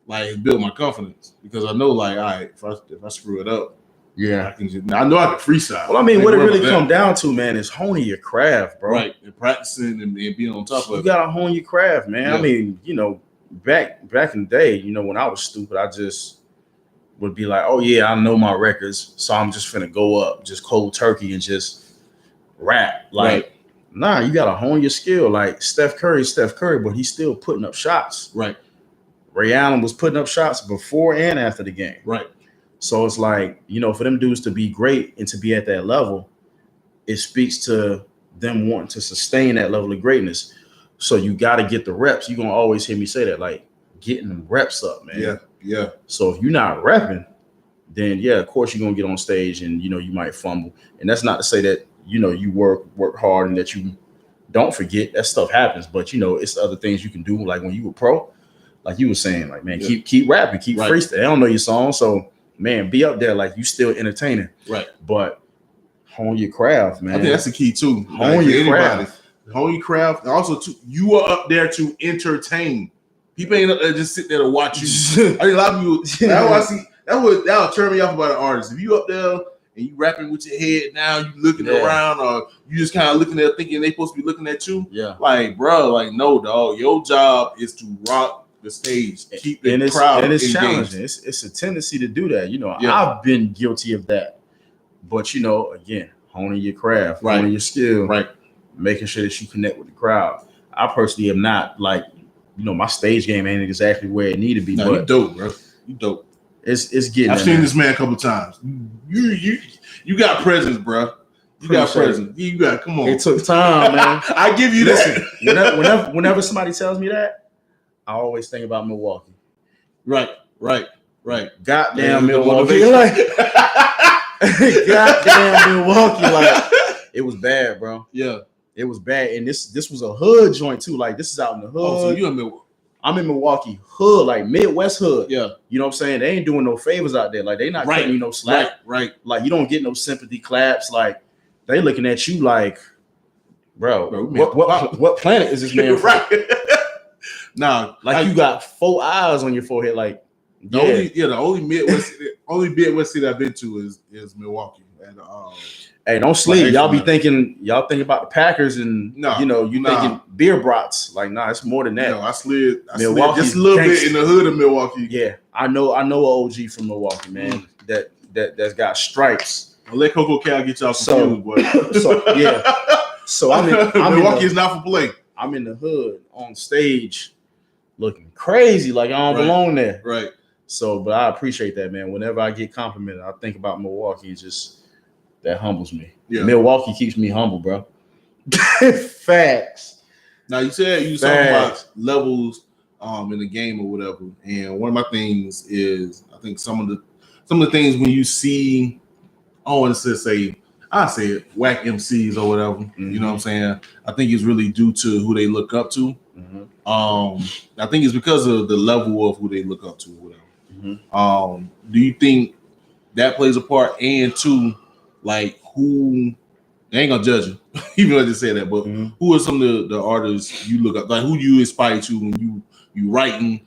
like, built my confidence. Because I know, like, all right, if I screw it up, yeah, I know I can freestyle. Well, I mean, what it really come down to, man, is honing your craft, bro. Right. And practicing and being on top of it. You gotta hone your craft, man. Yeah. I mean, you know, back in the day, you know, when I was stupid, I just would be like, oh yeah, I know my records, so I'm just finna go up, just cold turkey and just rap. Like, nah, you gotta hone your skill. Like Steph Curry, but he's still putting up shots. Right. Ray Allen was putting up shots before and after the game. Right. So it's like, you know, for them dudes to be great and to be at that level, it speaks to them wanting to sustain that level of greatness. So you got to get the reps. You're going to always hear me say that, like getting them reps up, man. Yeah. Yeah. So if you're not repping, then yeah, of course you're going to get on stage and, you know, you might fumble. And that's not to say that, you know, you work hard and that you don't forget. That stuff happens. But, you know, it's other things you can do. Like when you were pro, like you were saying, like, man, keep rapping, keep freestyle. They don't know your song. So, man, be up there like you still entertaining. Right. But hone your craft, man. I think that's the key too. Hone your craft. Hone your craft. And also, too, you are up there to entertain. People ain't up there just sit there to watch you. I think a lot of people, that'll turn me off about an artist. If you up there and you rapping with your head now, you looking around, or you just kind of looking there thinking they supposed to be looking at you. Yeah. Like, bro, like, no, dog. Your job is to rock the stage, keep the crowd and it's engaged. Challenging. It's a tendency to do that. You know, I've been guilty of that. But, you know, again, honing your craft, honing your skill, making sure that you connect with the crowd. I personally am not, like, you know, my stage game ain't exactly where it need to be. No, but you dope, bro. You dope. It's getting. I've seen this man a couple times. You got presence, bro. You got presence. You got. Come on. It took time, man. I give you that. Whenever somebody tells me that, I always think about Milwaukee. Right. Goddamn Milwaukee. Like, goddamn Milwaukee. Like, it was bad, bro. Yeah. It was bad. And this was a hood joint too. Like, this is out in the hood. Oh, so you in Milwaukee? I'm in Milwaukee hood, like Midwest hood. Yeah. You know what I'm saying? They ain't doing no favors out there. Like, they not cutting you no slack. Right. Like, you don't get no sympathy claps. Like, they looking at you like, bro what planet is this man from? Right. Nah, like you got 4 eyes on your forehead. Like, the only Midwest city I've been to is Milwaukee. And hey, don't sleep. Y'all thinking about the Packers and thinking beer brats. Like, nah, it's more than that. No, I slid Milwaukee just a little bit in the hood of Milwaukee. Yeah, I know an OG from Milwaukee, man. That's got stripes. I'll let Coco Cal get y'all confused, boy. So I'm Milwaukee is not for play. I'm in the hood on stage, looking crazy, like I don't belong there. Right. So, but I appreciate that, man. Whenever I get complimented, I think about Milwaukee. It's just that humbles me. Yeah. Milwaukee keeps me humble, bro. Facts. Now you said you talking about levels in the game or whatever, and one of my things is I think some of the things when you see, I want to say whack MCs or whatever. Mm-hmm. You know what I'm saying? I think it's really due to who they look up to. Mm-hmm. I think it's because of the level of who they look up to or whatever. Mm-hmm. Do you think that plays a part? And two, like who I ain't gonna judge you, even though I just said that, but who are some of the artists you look up, like who you inspire to when you writing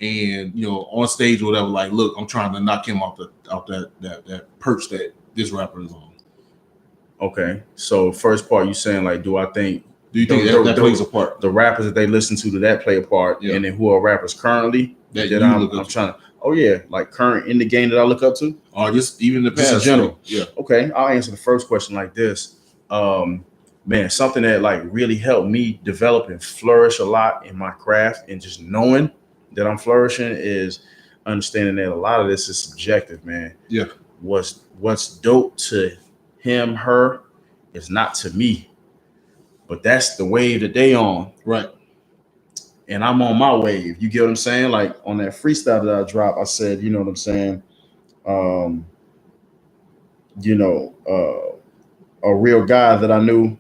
and you know on stage or whatever, like look, I'm trying to knock him off that perch that this rapper is on. Okay. So first part you saying like do you think that plays a part? The rappers that they listen to, do that play a part? And then who are rappers currently that I'm trying to like current in the game that I look up to? Or just even the past in general. Yeah. Okay. I'll answer the first question like this. Man, something that like really helped me develop and flourish a lot in my craft and just knowing that I'm flourishing is understanding that a lot of this is subjective, man. Yeah. What's dope to him, her is not to me, but that's the wave that they on. Right. And I'm on my wave. You get what I'm saying? Like on that freestyle that I dropped, I said, you know what I'm saying? A real guy that I knew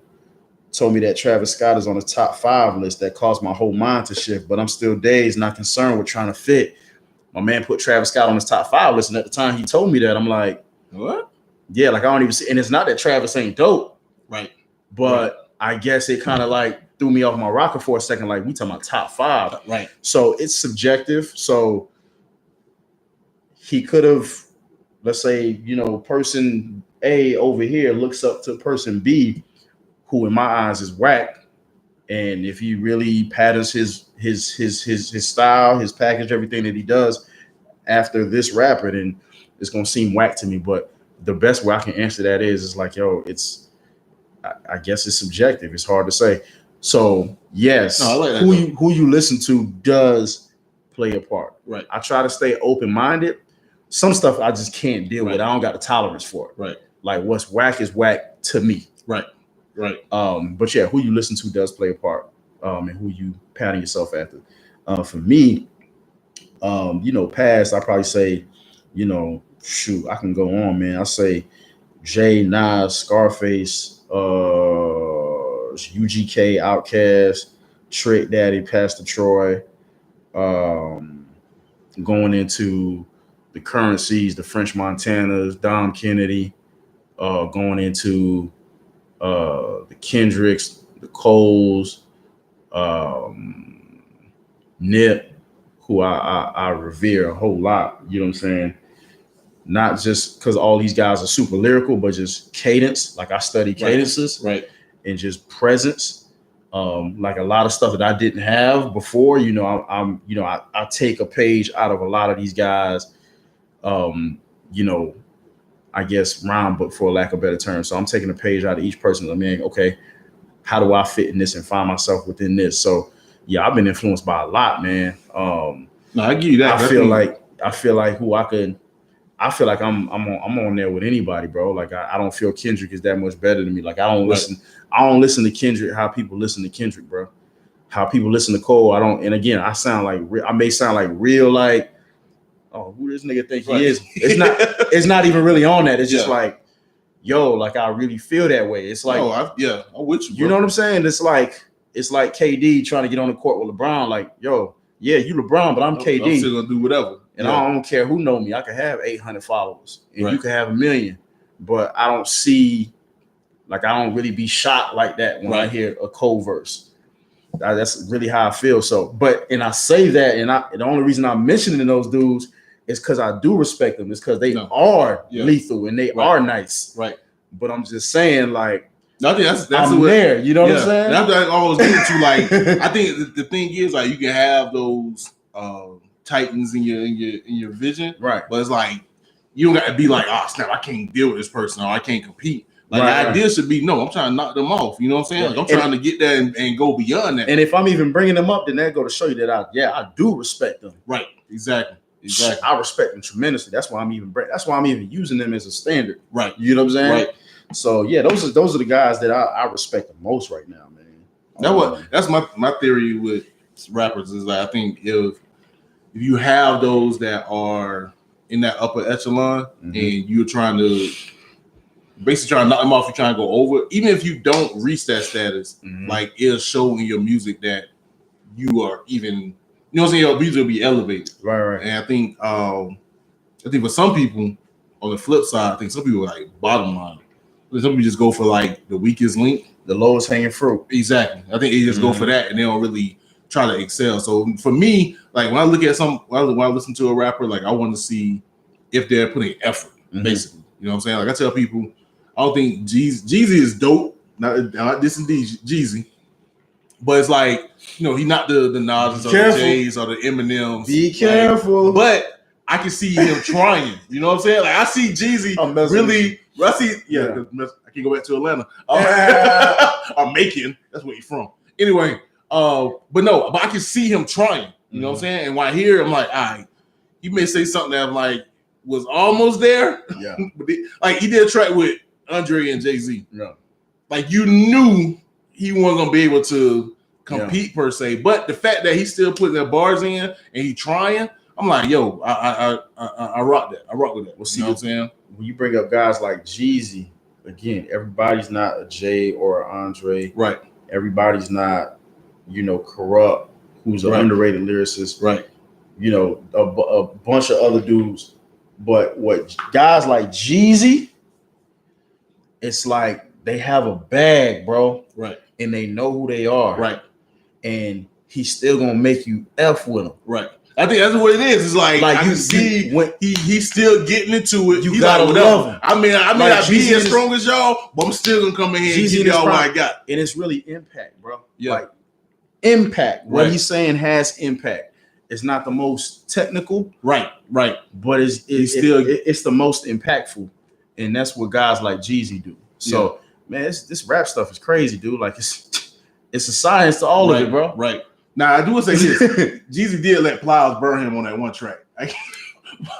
told me that Travis Scott is on the top 5 list. That caused my whole mind to shift, but I'm still dazed, not concerned with trying to fit. My man put Travis Scott on his top 5 list, and at the time he told me that, I'm like, what? Yeah, like I don't even see, and it's not that Travis ain't dope. Right. But I guess it kind of like threw me off my rocker for a second, like we talking about top 5. Right. So it's subjective. So he could have, let's say, person A over here looks up to person B, who in my eyes is whack. And if he really patterns his style, his package, everything that he does after this rapper, then it's gonna seem whack to me. But the best way I can answer that is like, yo, I guess it's subjective. It's hard to say. So yes, who you listen to does play a part. Right. I try to stay open-minded. Some stuff I just can't deal with. I don't got the tolerance for it. Right. Like what's whack is whack to me. Right. Right. But yeah, who you listen to does play a part. And who you pattern yourself after. For me, past, I probably say, shoot, I can go on, man. I say Jay, Nas, Scarface, UGK, Outkast, Trick Daddy, Pastor Troy, going into the Currencies, the French Montanas, Dom Kennedy, going into the Kendricks, the Coles, Nip, who I revere a whole lot, you know what I'm saying? Not just because all these guys are super lyrical, but just cadence. Like I study cadences, right, and just presence. Like a lot of stuff that I didn't have before. I take a page out of a lot of these guys. I guess rhyme book for lack of a better term. So I'm taking a page out of each person. I mean, okay, how do I fit in this and find myself within this? So yeah, I've been influenced by a lot, man. No, I give you that. I feel like I feel like I'm on there with anybody, bro. Like I don't feel Kendrick is that much better than me. Like I don't listen to Kendrick how people listen to Kendrick, bro. How people listen to Cole, I don't. And again, I may sound like real like, oh, who this nigga think he is? It's not even really on that. It's just like, yo, like I really feel that way. It's like, I'm with you. Bro. You know what I'm saying? It's like KD trying to get on the court with LeBron. Like, yo, yeah, you LeBron, but I'm KD. I'm still gonna do whatever. And I don't care who know me. I could have 800 followers, and you could have 1 million. But I don't really be shocked like that when I hear a Cole verse. That's really how I feel. So, and I say that, and the only reason I'm mentioning those dudes is because I do respect them. It's because they are lethal and they are nice. Right. But I'm just saying, like, I think that's I'm there. You know what I'm saying? That's what I always get to. Like, I think the thing is, like, you can have those titans in your vision, right? But it's like you don't got to be like, oh snap, I can't deal with this person or I can't compete. Like the idea should be, no, I'm trying to knock them off. You know what I'm saying? Like, I'm trying to get there and go beyond that. And if I'm even bringing them up, then that go to show you that I do respect them. Right. Exactly. I respect them tremendously. That's why I'm even using them as a standard. Right. You know what I'm saying? Right. So yeah, those are the guys that I respect the most right now, man. That's my theory with rappers is like, I think if you have those that are in that upper echelon and you're trying to knock them off, you're trying to go over, even if you don't reach that status, like it'll show in your music that you are even, you know what I'm saying, your music will be elevated. Right. And I think for some people, on the flip side, I think some people are like bottom line. Some people just go for like the weakest link, the lowest hanging fruit. Exactly. I think they just go for that and they don't really try to excel. So for me, like when I look at when I listen to a rapper, like I want to see if they're putting effort, basically. You know what I'm saying? Like I tell people, I don't think Jeezy is dope. Not this is Jeezy, but it's like, you know, he not the Nas or the Jays or the Eminems. Be careful. Like, but I can see him trying. You know what I'm saying? Like I see Jeezy really. I can go back to Atlanta. Or Macon. That's where he's from. Anyway, but I can see him trying. You know what I'm saying? And when I hear him, like, all right, he may say something that I'm like was almost there. Yeah. But like he did a track with Andre and Jay-Z. Yeah. Like you knew he wasn't gonna be able to compete per se, but the fact that he's still putting the bars in and he trying, I'm like, yo, I rock that. I rock with that. Well, see, you know what I'm saying? When you bring up guys like Jeezy, again, everybody's not a Jay or an Andre. Right. Everybody's not, you know, Corrupt, who's an underrated lyricist. Right. You know, a bunch of other dudes. But what guys like Jeezy, it's like they have a bag, bro. Right. And they know who they are. Right. And he's still gonna make you F with them. Right. I think that's what it is. It's like I can see when he's still getting into it. You gotta love him. I mean, I may not be as strong as y'all, but I'm still gonna come in here and give y'all what I got. And it's really impact, bro. Yeah. Like impact. What he's saying has impact. It's not the most technical, right? But it's the most impactful, and that's what guys like Jeezy do. So, man, this rap stuff is crazy, dude. Like it's a science to all of it, bro. Right. Now I do want to say this: Jeezy did let Plies burn him on that one track.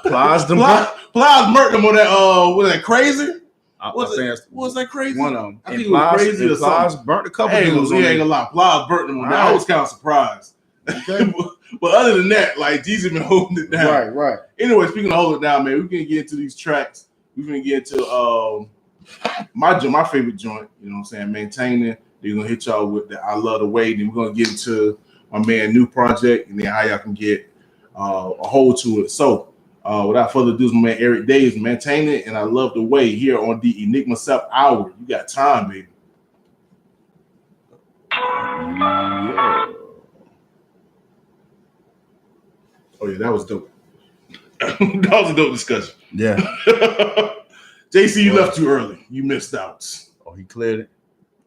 Plies murked him on that. Was that Crazy? Was that Crazy? One of them. I think it was Crazy or Plies something. burnt a couple dudes. He ain't gonna lie. Plies burnt him on that. I was kind of surprised. Okay. But other than that, like Jeezy been holding it down. Right. Anyway, speaking of holding it down, man, we're gonna get into these tracks. We're gonna get into my favorite joint. You know what I'm saying? Maintaining. They're gonna hit y'all with the I Love the Way. Then we're gonna get into my man new project and then how y'all can get a hold to it. So without further ado, my man Erick Dayz, Maintainin, and I Love the Way here on the Enigma Sept Hour. You got time, baby. Yeah. Oh yeah, that was dope. That was a dope discussion. Yeah. JC, you left too early. You missed out. Oh, he cleared it?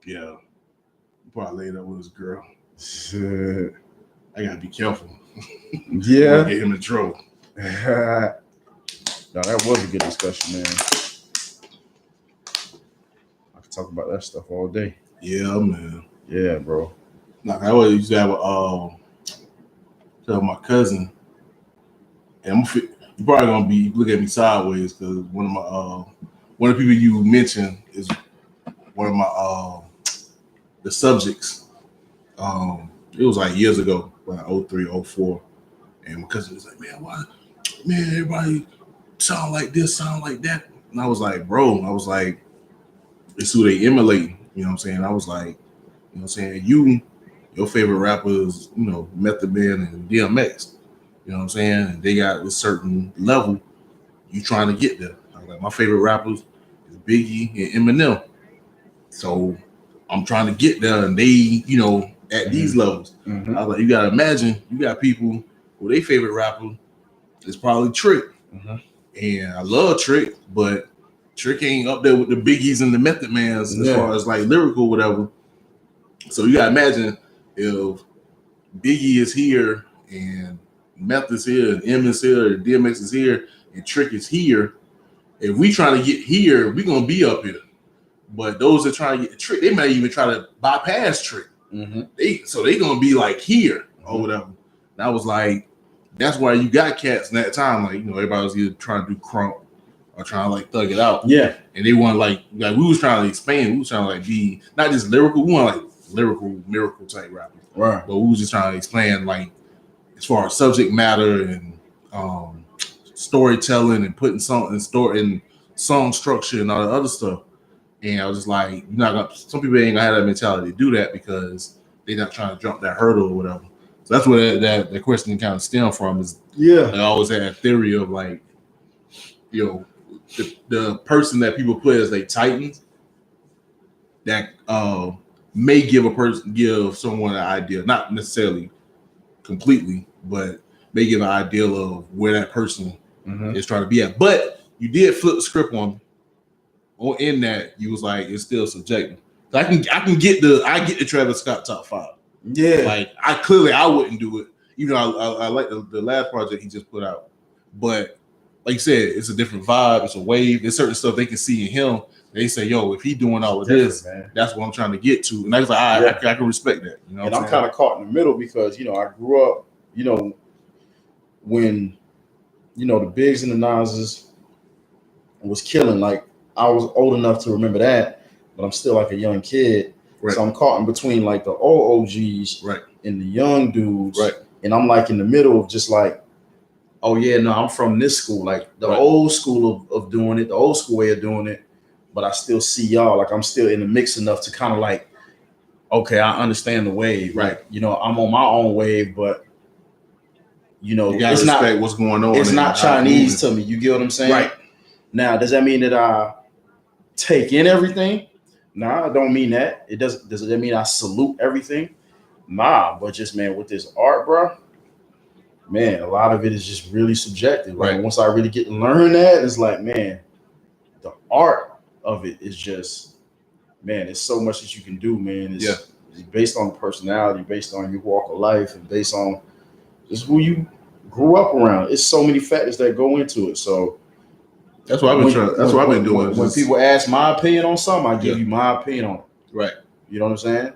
Yeah. Probably laid up with his girl. I gotta be careful. Yeah. Get him in trouble. No, that was a good discussion, man. I could talk about that stuff all day. Yeah, man. Yeah, bro. Like I always used to have tell my cousin, and you're probably gonna be looking at me sideways because one of the people you mentioned is one of my the subjects. It was like years ago, like 03, 04. And my cousin was like, man, why? Man, everybody sound like this, sound like that. And I was like, bro, it's who they emulate. You know what I'm saying? I was like, you know what I'm saying? Your favorite rappers, you know, Method Man and DMX. You know what I'm saying? And they got a certain level. You trying to get there. I was like, my favorite rappers is Biggie and Eminem. So I'm trying to get there, and they, you know, at these levels. I was like, you gotta imagine, you got people who their favorite rapper is probably Trick. And I love Trick, but Trick ain't up there with the Biggies and the Method Mans as far as like lyrical, whatever. So you gotta imagine if Biggie is here and Meth is here and M is here and DMX is here and Trick is here. If we trying to get here, we gonna be up here. But those that try to get Trick, they might even try to bypass Trick. They gonna be like here or whatever. And I was like, that's why you got cats in that time. Like, you know, everybody was either trying to do crunk or trying to like thug it out. Yeah. And they want like we was trying to expand. We was trying to like be not just lyrical. We want like lyrical miracle type rappers. Right. But we was just trying to explain like as far as subject matter and storytelling and putting something in store and song structure and all the other stuff. And I was just like, you're not gonna. Some people ain't gonna have that mentality to do that because they're not trying to jump that hurdle or whatever. So that's where that question kind of stem from. Is I always had a theory of like, you know, the person that people put as they titans that may give someone an idea, not necessarily completely, but may give an idea of where that person is trying to be at. But you did flip the script on in that you was like, it's still subjective. I get the Travis Scott top 5. Yeah, like I wouldn't do it, even though I like the last project he just put out. But like you said, it's a different vibe, it's a wave. There's certain stuff they can see in him. They say, yo, if he doing all of this, man, that's what I'm trying to get to. And I was like, I can respect that. You know, and I'm kind of caught in the middle because, you know, I grew up, you know, when, you know, the Biggs and the Nas's was killing. Like, I was old enough to remember that, but I'm still like a young kid. Right. So I'm caught in between like the old OGs and the young dudes. Right. And I'm like in the middle of just like, oh yeah, no, I'm from this school. Like the old school of doing it, the old school way of doing it. But I still see y'all, like I'm still in the mix enough to kind of like, okay, I understand the wave. Right. Like, you know, I'm on my own wave, but you know, it's not what's going on. It's not Chinese to me. You get what I'm saying? Right. Now, does that mean that I take in everything? Nah, I don't mean that. Does that mean I salute everything? Nah, but just, man, with this art, bro, man, a lot of it is just really subjective. Right. Once I really get to learn that, it's like, man, the art of it is just, man, it's so much that you can do, man. It's based on personality, based on your walk of life, and based on just who you grew up around. It's so many factors that go into it. So that's what I've been trying. That's what I've been doing. When people ask my opinion on something, I give you my opinion on it. Right. You know what I'm saying?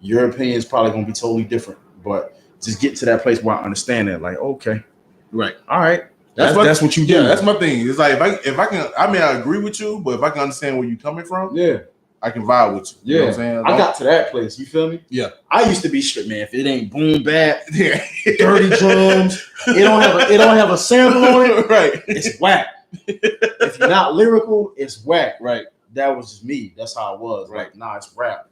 Your opinion is probably going to be totally different, but just get to that place where I understand that. Like, okay, right, all right. That's what you do. Yeah, that's my thing. It's like if I can, I mean, I agree with you, but if I can understand where you're coming from, I can vibe with you. You know what I'm saying? I got to that place. You feel me? Yeah. I used to be straight, man. If it ain't boom bap, dirty drums, it don't have a sample on it. Right. It's whack. If you're not lyrical, it's whack. Right. That was just me. That's how it was. Right. Like, nah, it's rap.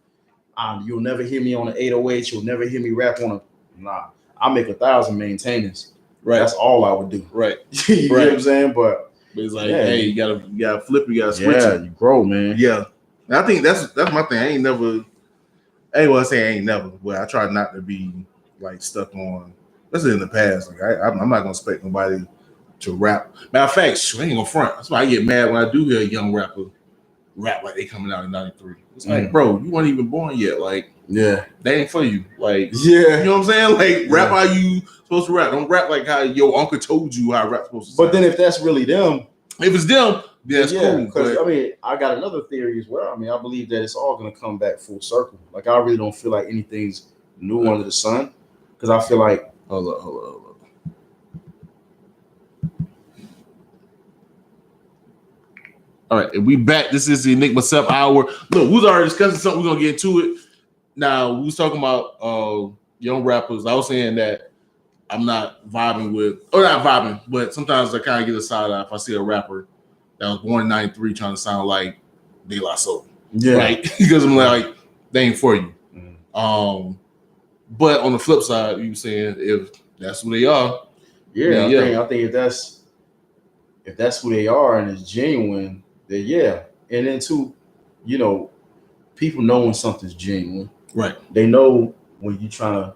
You'll never hear me on an 808. You'll never hear me rap on a. Nah. I make 1,000 Maintainins. Right. That's all I would do. Right. You know what I'm saying? But it's like, hey, you gotta flip, you gotta switch. Yeah, you grow, man. Yeah. And I think that's my thing. I ain't never, but I try not to be like stuck on, especially in the past. Like I'm not gonna expect nobody to rap. Matter of fact, I ain't gonna front. That's why I get mad when I do hear a young rapper rap like they coming out in '93. It's like, bro, you weren't even born yet. Like, that ain't for you. Like, you know what I'm saying? Like, rap how you supposed to rap. Don't rap like how your uncle told you how rap's supposed to sound. But then if that's really them, if it's them, that's cool. Because I mean, I got another theory as well. I mean, I believe that it's all gonna come back full circle. Like, I really don't feel like anything's new under the sun. Because I feel like hold up. All right, and we back. This is the Enigma Sept Hour. Look, we was already discussing something. We're gonna get into it. Now, we was talking about young rappers. I was saying that I'm not vibing with, or not vibing, but sometimes I kind of get a side eye if I see a rapper that was born in '93 trying to sound like De La Soul. Yeah. Right? Because I'm like, they ain't for you. But on the flip side, you were saying if that's who they are. I think if that's who they are and it's genuine, then and then too, you know, people know when something's genuine. Right. They know when you're trying to,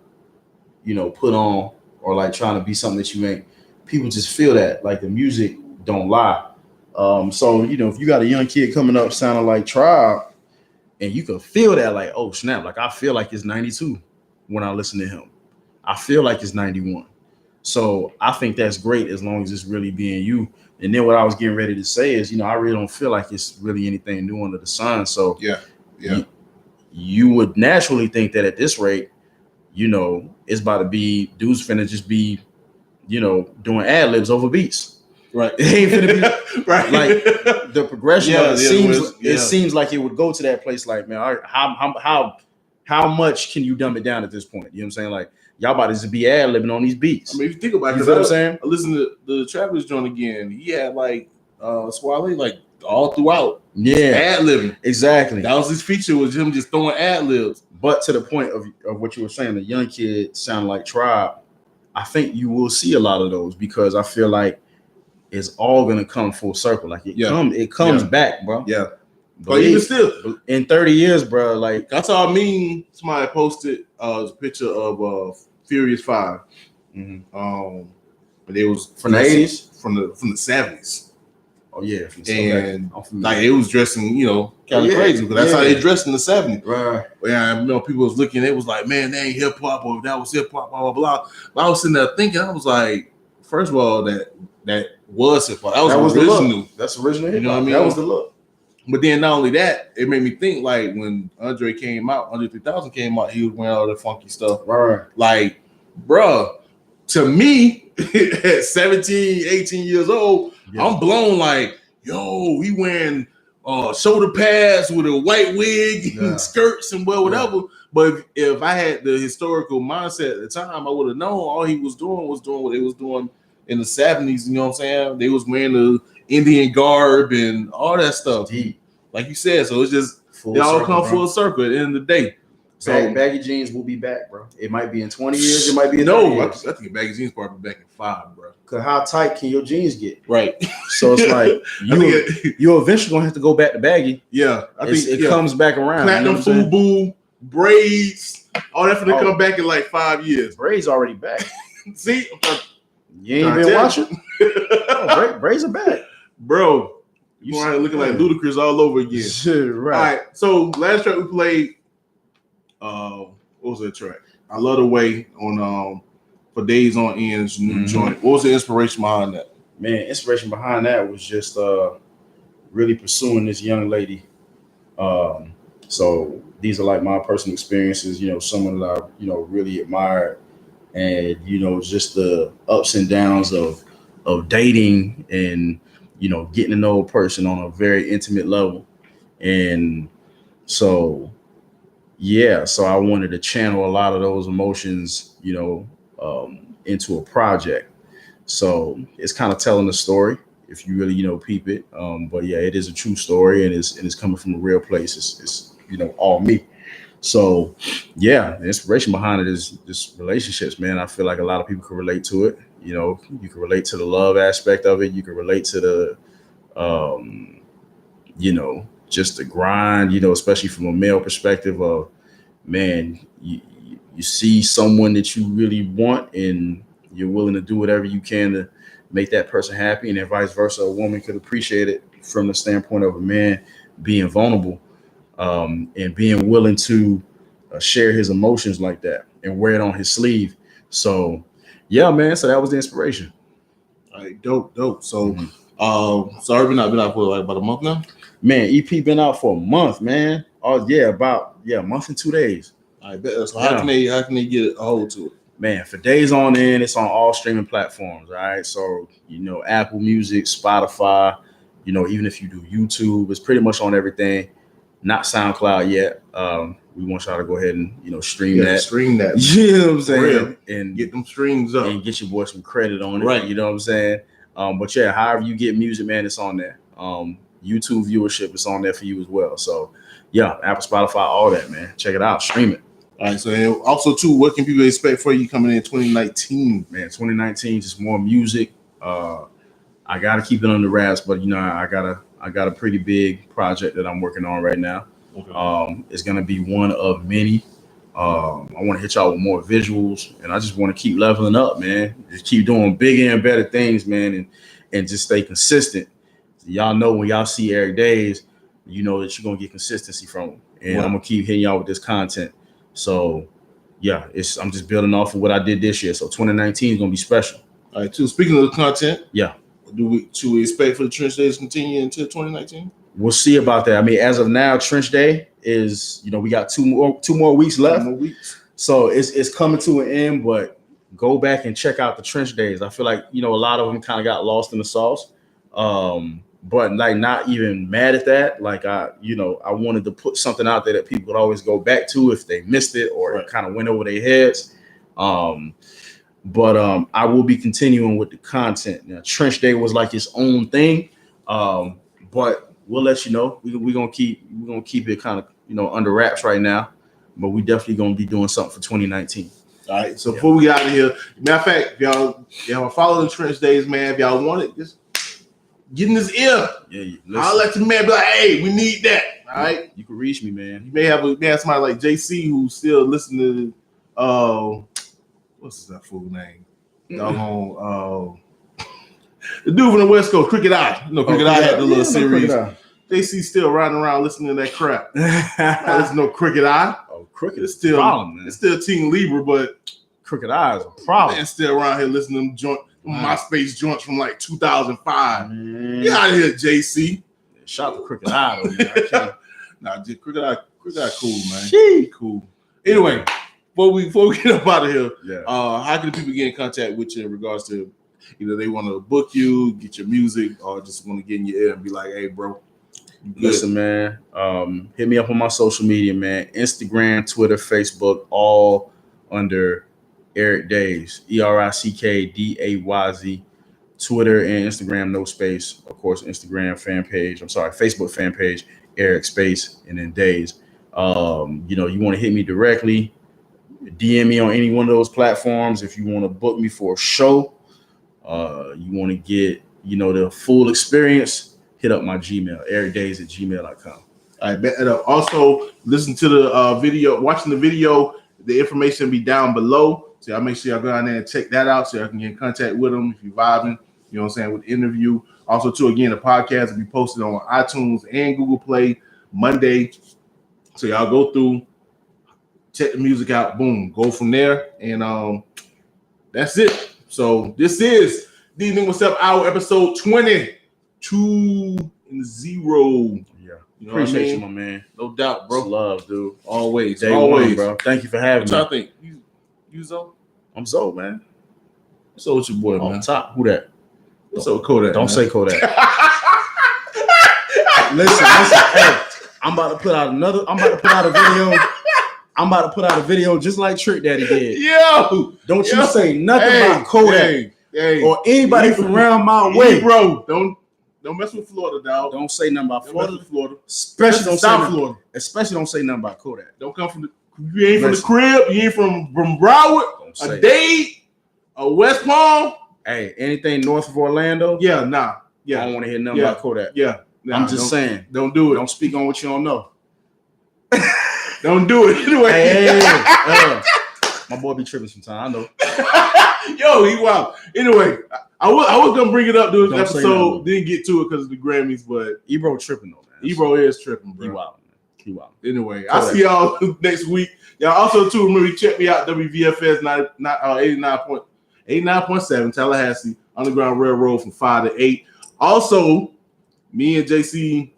you know, put on or like trying to be something that you ain't. People just feel that. Like, the music don't lie. So, you know, if you got a young kid coming up sounding like Tribe, and you can feel that, like, oh snap, like I feel like it's 92 when I listen to him. I feel like it's 91. So I think that's great as long as it's really being you. And then what I was getting ready to say is, you know, I really don't feel like it's really anything new under the sun. So you would naturally think that at this rate, you know, it's about to be dudes finna just be, you know, doing ad libs over beats. Right. It ain't finna be right. Like, the progression of it seems like it would go to that place. Like, man, how much can you dumb it down at this point? You know what I'm saying? Like, y'all about to just be ad libbing on these beats. I mean, if you think about it, you know what I'm saying? I listened to the Travis joint again. He had like Swale like all throughout. Yeah, ad libbing. Exactly. That was his feature, was him just throwing ad libs. But to the point of what you were saying, the young kid sound like Tribe. I think you will see a lot of those because I feel like it's all gonna come full circle. Like it comes back, bro. Yeah. But even still, in 30 years, bro, like I saw a meme somebody posted a picture of Furious 5. But it was from the 80s, from the 70s. Oh yeah, and like it was dressing, kind of crazy, but that's how they dressed in the 70s. Right. Yeah, I know people was looking, it was like, man, that ain't hip hop, or that was hip hop, blah blah blah. But I was sitting there thinking, I was like, first of all, that was hip hop. That was original. That's original. You know what I mean? That was the look. But then not only that, it made me think like when Andre 3000 came out, he was wearing all the funky stuff. Right. Like, bruh, to me, at 17, 18 years old, I'm blown like, yo, he wearing shoulder pads with a white wig and skirts and whatever. But if I had the historical mindset at the time, I would have known all he was doing what they was doing in the 70s. You know what I'm saying? They was wearing the Indian garb and all that stuff. Deep. Like you said, so it's just it all come full circle at the end of the day. So baggy jeans will be back, bro. It might be in 20 years. It might be in 30 years. I think baggy jeans probably back in 5, bro. Cause how tight can your jeans get? Right. So it's like you're eventually gonna have to go back to baggy. Yeah, I think it comes back around. Platinum FUBU, braids, all that for to come back in like 5 years. Braids already back. See, you ain't been watching. Braids are back, bro. You are looking like Ludacris all over again. Right. All right. So last track we played. What was that track? I Love the Way on for Dayz On End's new joint. What was the inspiration behind that? Man, inspiration behind that was just really pursuing this young lady. So these are like my personal experiences, someone that I, really admired, and just the ups and downs of dating and getting to know a person on a very intimate level. And so I wanted to channel a lot of those emotions, into a project. So it's kind of telling the story if you really, peep it. But yeah, it is a true story, and it's coming from a real place. It's all me. So yeah, the inspiration behind it is just relationships, man. I feel like a lot of people can relate to it. You can relate to the love aspect of it. You can relate to the, just the grind, especially from a male perspective of, man, you see someone that you really want and you're willing to do whatever you can to make that person happy. And then vice versa, a woman could appreciate it from the standpoint of a man being vulnerable and being willing to share his emotions like that and wear it on his sleeve. So yeah, man. So that was the inspiration. All right, dope. So, sorry, been out for like about a month now. Man, EP been out for a month, man. Oh yeah, about a month and 2 days. I bet. So how can they get a hold to it? Man, for Dayz On End, it's on all streaming platforms. All right, so Apple Music, Spotify. Even if you do YouTube, it's pretty much on everything. Not SoundCloud yet. We want y'all to go ahead and stream that. Stream that. You know what I'm saying? And get them streams up and get your boy some credit on it. Right. You know what I'm saying? But yeah, however you get music, man, it's on there. YouTube viewership is on there for you as well. So yeah, Apple, Spotify, all that, man. Check it out. Stream it. All right. So also too, what can people expect for you coming in 2019? Man, 2019, just more music. I gotta keep it on the wraps, but I got a pretty big project that I'm working on right now. Okay. It's gonna be one of many. I want to hit y'all with more visuals, and I just want to keep leveling up, man. Just keep doing bigger and better things, man, and just stay consistent. Y'all know when y'all see Erick Dayz, you know that you're gonna get consistency from him, and I'm gonna keep hitting y'all with this content. So yeah, I'm just building off of what I did this year. So 2019 is gonna be special. All right, too. Speaking of the content, should we expect for the Trench Day to continue into 2019? We'll see about that. I mean, as of now, Trench Day is, we got two more weeks left. 2 more weeks. So it's coming to an end, but go back and check out the Trench Days. I feel like, a lot of them kind of got lost in the sauce. But like not even mad at that. Like I wanted to put something out there that people would always go back to if they missed it or it kind of went over their heads. But I will be continuing with the content. Now, Trench Day was like its own thing. But we'll let you know. We're gonna keep it kind of under wraps right now. But we definitely gonna be doing something for 2019. All right. So before we get out of here, matter of fact, y'all follow the Trench Days, man. If y'all want it, just get in his ear. Yeah, I'll let your man be like, hey, we need that. All right. You can reach me, man. You may have somebody like JC who's still listening to what's that fool name? Doggone the dude from the West Coast, Cricket Eye. You know, Cricket Eye had the little series. JC still riding around listening to that crap. There's no Cricket Eye. Oh, Cricket is still problem, man. It's still Team Libra, but Cricket Eye is a problem. Man, still around here listening to MySpace joints from like 2005. Man. Get out of here, JC. Shout out to Cricket Eye, though, man. Nah, Cricket Eye cool, man. She cool. Anyway, before we get up out of here, how can the people get in contact with you in regards to either they want to book you, get your music, or just want to get in your ear and be like, hey, bro. Listen, man. Hit me up on my social media, man. Instagram, Twitter, Facebook, all under Erick Dayz. ERICKDAYZ. Twitter and Instagram, no space. Of course, Facebook fan page, Erick space, and then Dayz. You want to hit me directly, DM me on any one of those platforms. If you want to book me for a show, you want to get, the full experience, hit up my Gmail, erickdayz@gmail.com. All right, also listen to the video, watching the video, the information will be down below. So I'll make sure y'all go down there and check that out so y'all can get in contact with them if you're vibing, with the interview. Also, too, again, the podcast will be posted on iTunes and Google Play Monday. So y'all go through, check the music out, boom, go from there. And that's it. So this is the Enigma Sept Hour, episode 22-0. Yeah. Appreciate you, my man. No doubt, bro. It's love, dude. Always. Day one, bro. Thank you for having me. What y'all think? You Zoe? I'm Zoe, man. What's up with your boy, man? On top. Who that? What's up with Kodak? Don't man? say Kodak. listen. Hey, I'm about to put out a video just like Trick Daddy did. Yo! Don't you say nothing about Kodak or anybody from around my way. Bro, don't mess with Florida, dog. Don't say nothing about Florida. Especially don't South say Florida. Especially don't say nothing about Kodak. Don't come from you ain't from the crib, you ain't from Broward, a Dade, a West Palm. Hey, anything north of Orlando? Yeah, nah. Yeah. I don't want to hear nothing about Kodak. Yeah. Nah, I'm just saying. Don't do it. Don't speak on what you don't know. Don't do it. Anyway. Hey, my boy be tripping sometimes, I know. Yo, he wild. Anyway, I was gonna bring it up during this episode, didn't get to it because of the Grammys, but Ebro tripping though, man. Ebro is tripping, bro. He wild, man. He wild. Anyway, I'll see y'all next week. Y'all also too remember check me out WVFS 89.7 Tallahassee Underground Railroad from 5 to 8. Also, me and JC,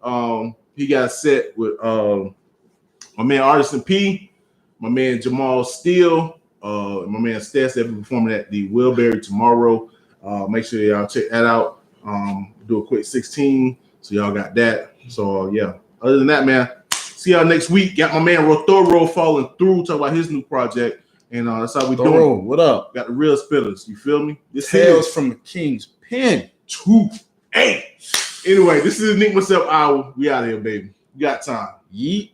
he got set with my man Artisan P, my man Jamal Steele, my man Stats that will be performing at the Wilbury tomorrow. Make sure y'all check that out. Do a quick 16, so y'all got that. So yeah. Other than that, man, see y'all next week. Got my man Rotoro falling through, talk about his new project, and that's how we doing. What up? Got the real spitters. You feel me? This Tales from the King's Pen. 2-8. Anyway, this is Enigma Sept Hour. We out of here, baby. You got time. Yeet.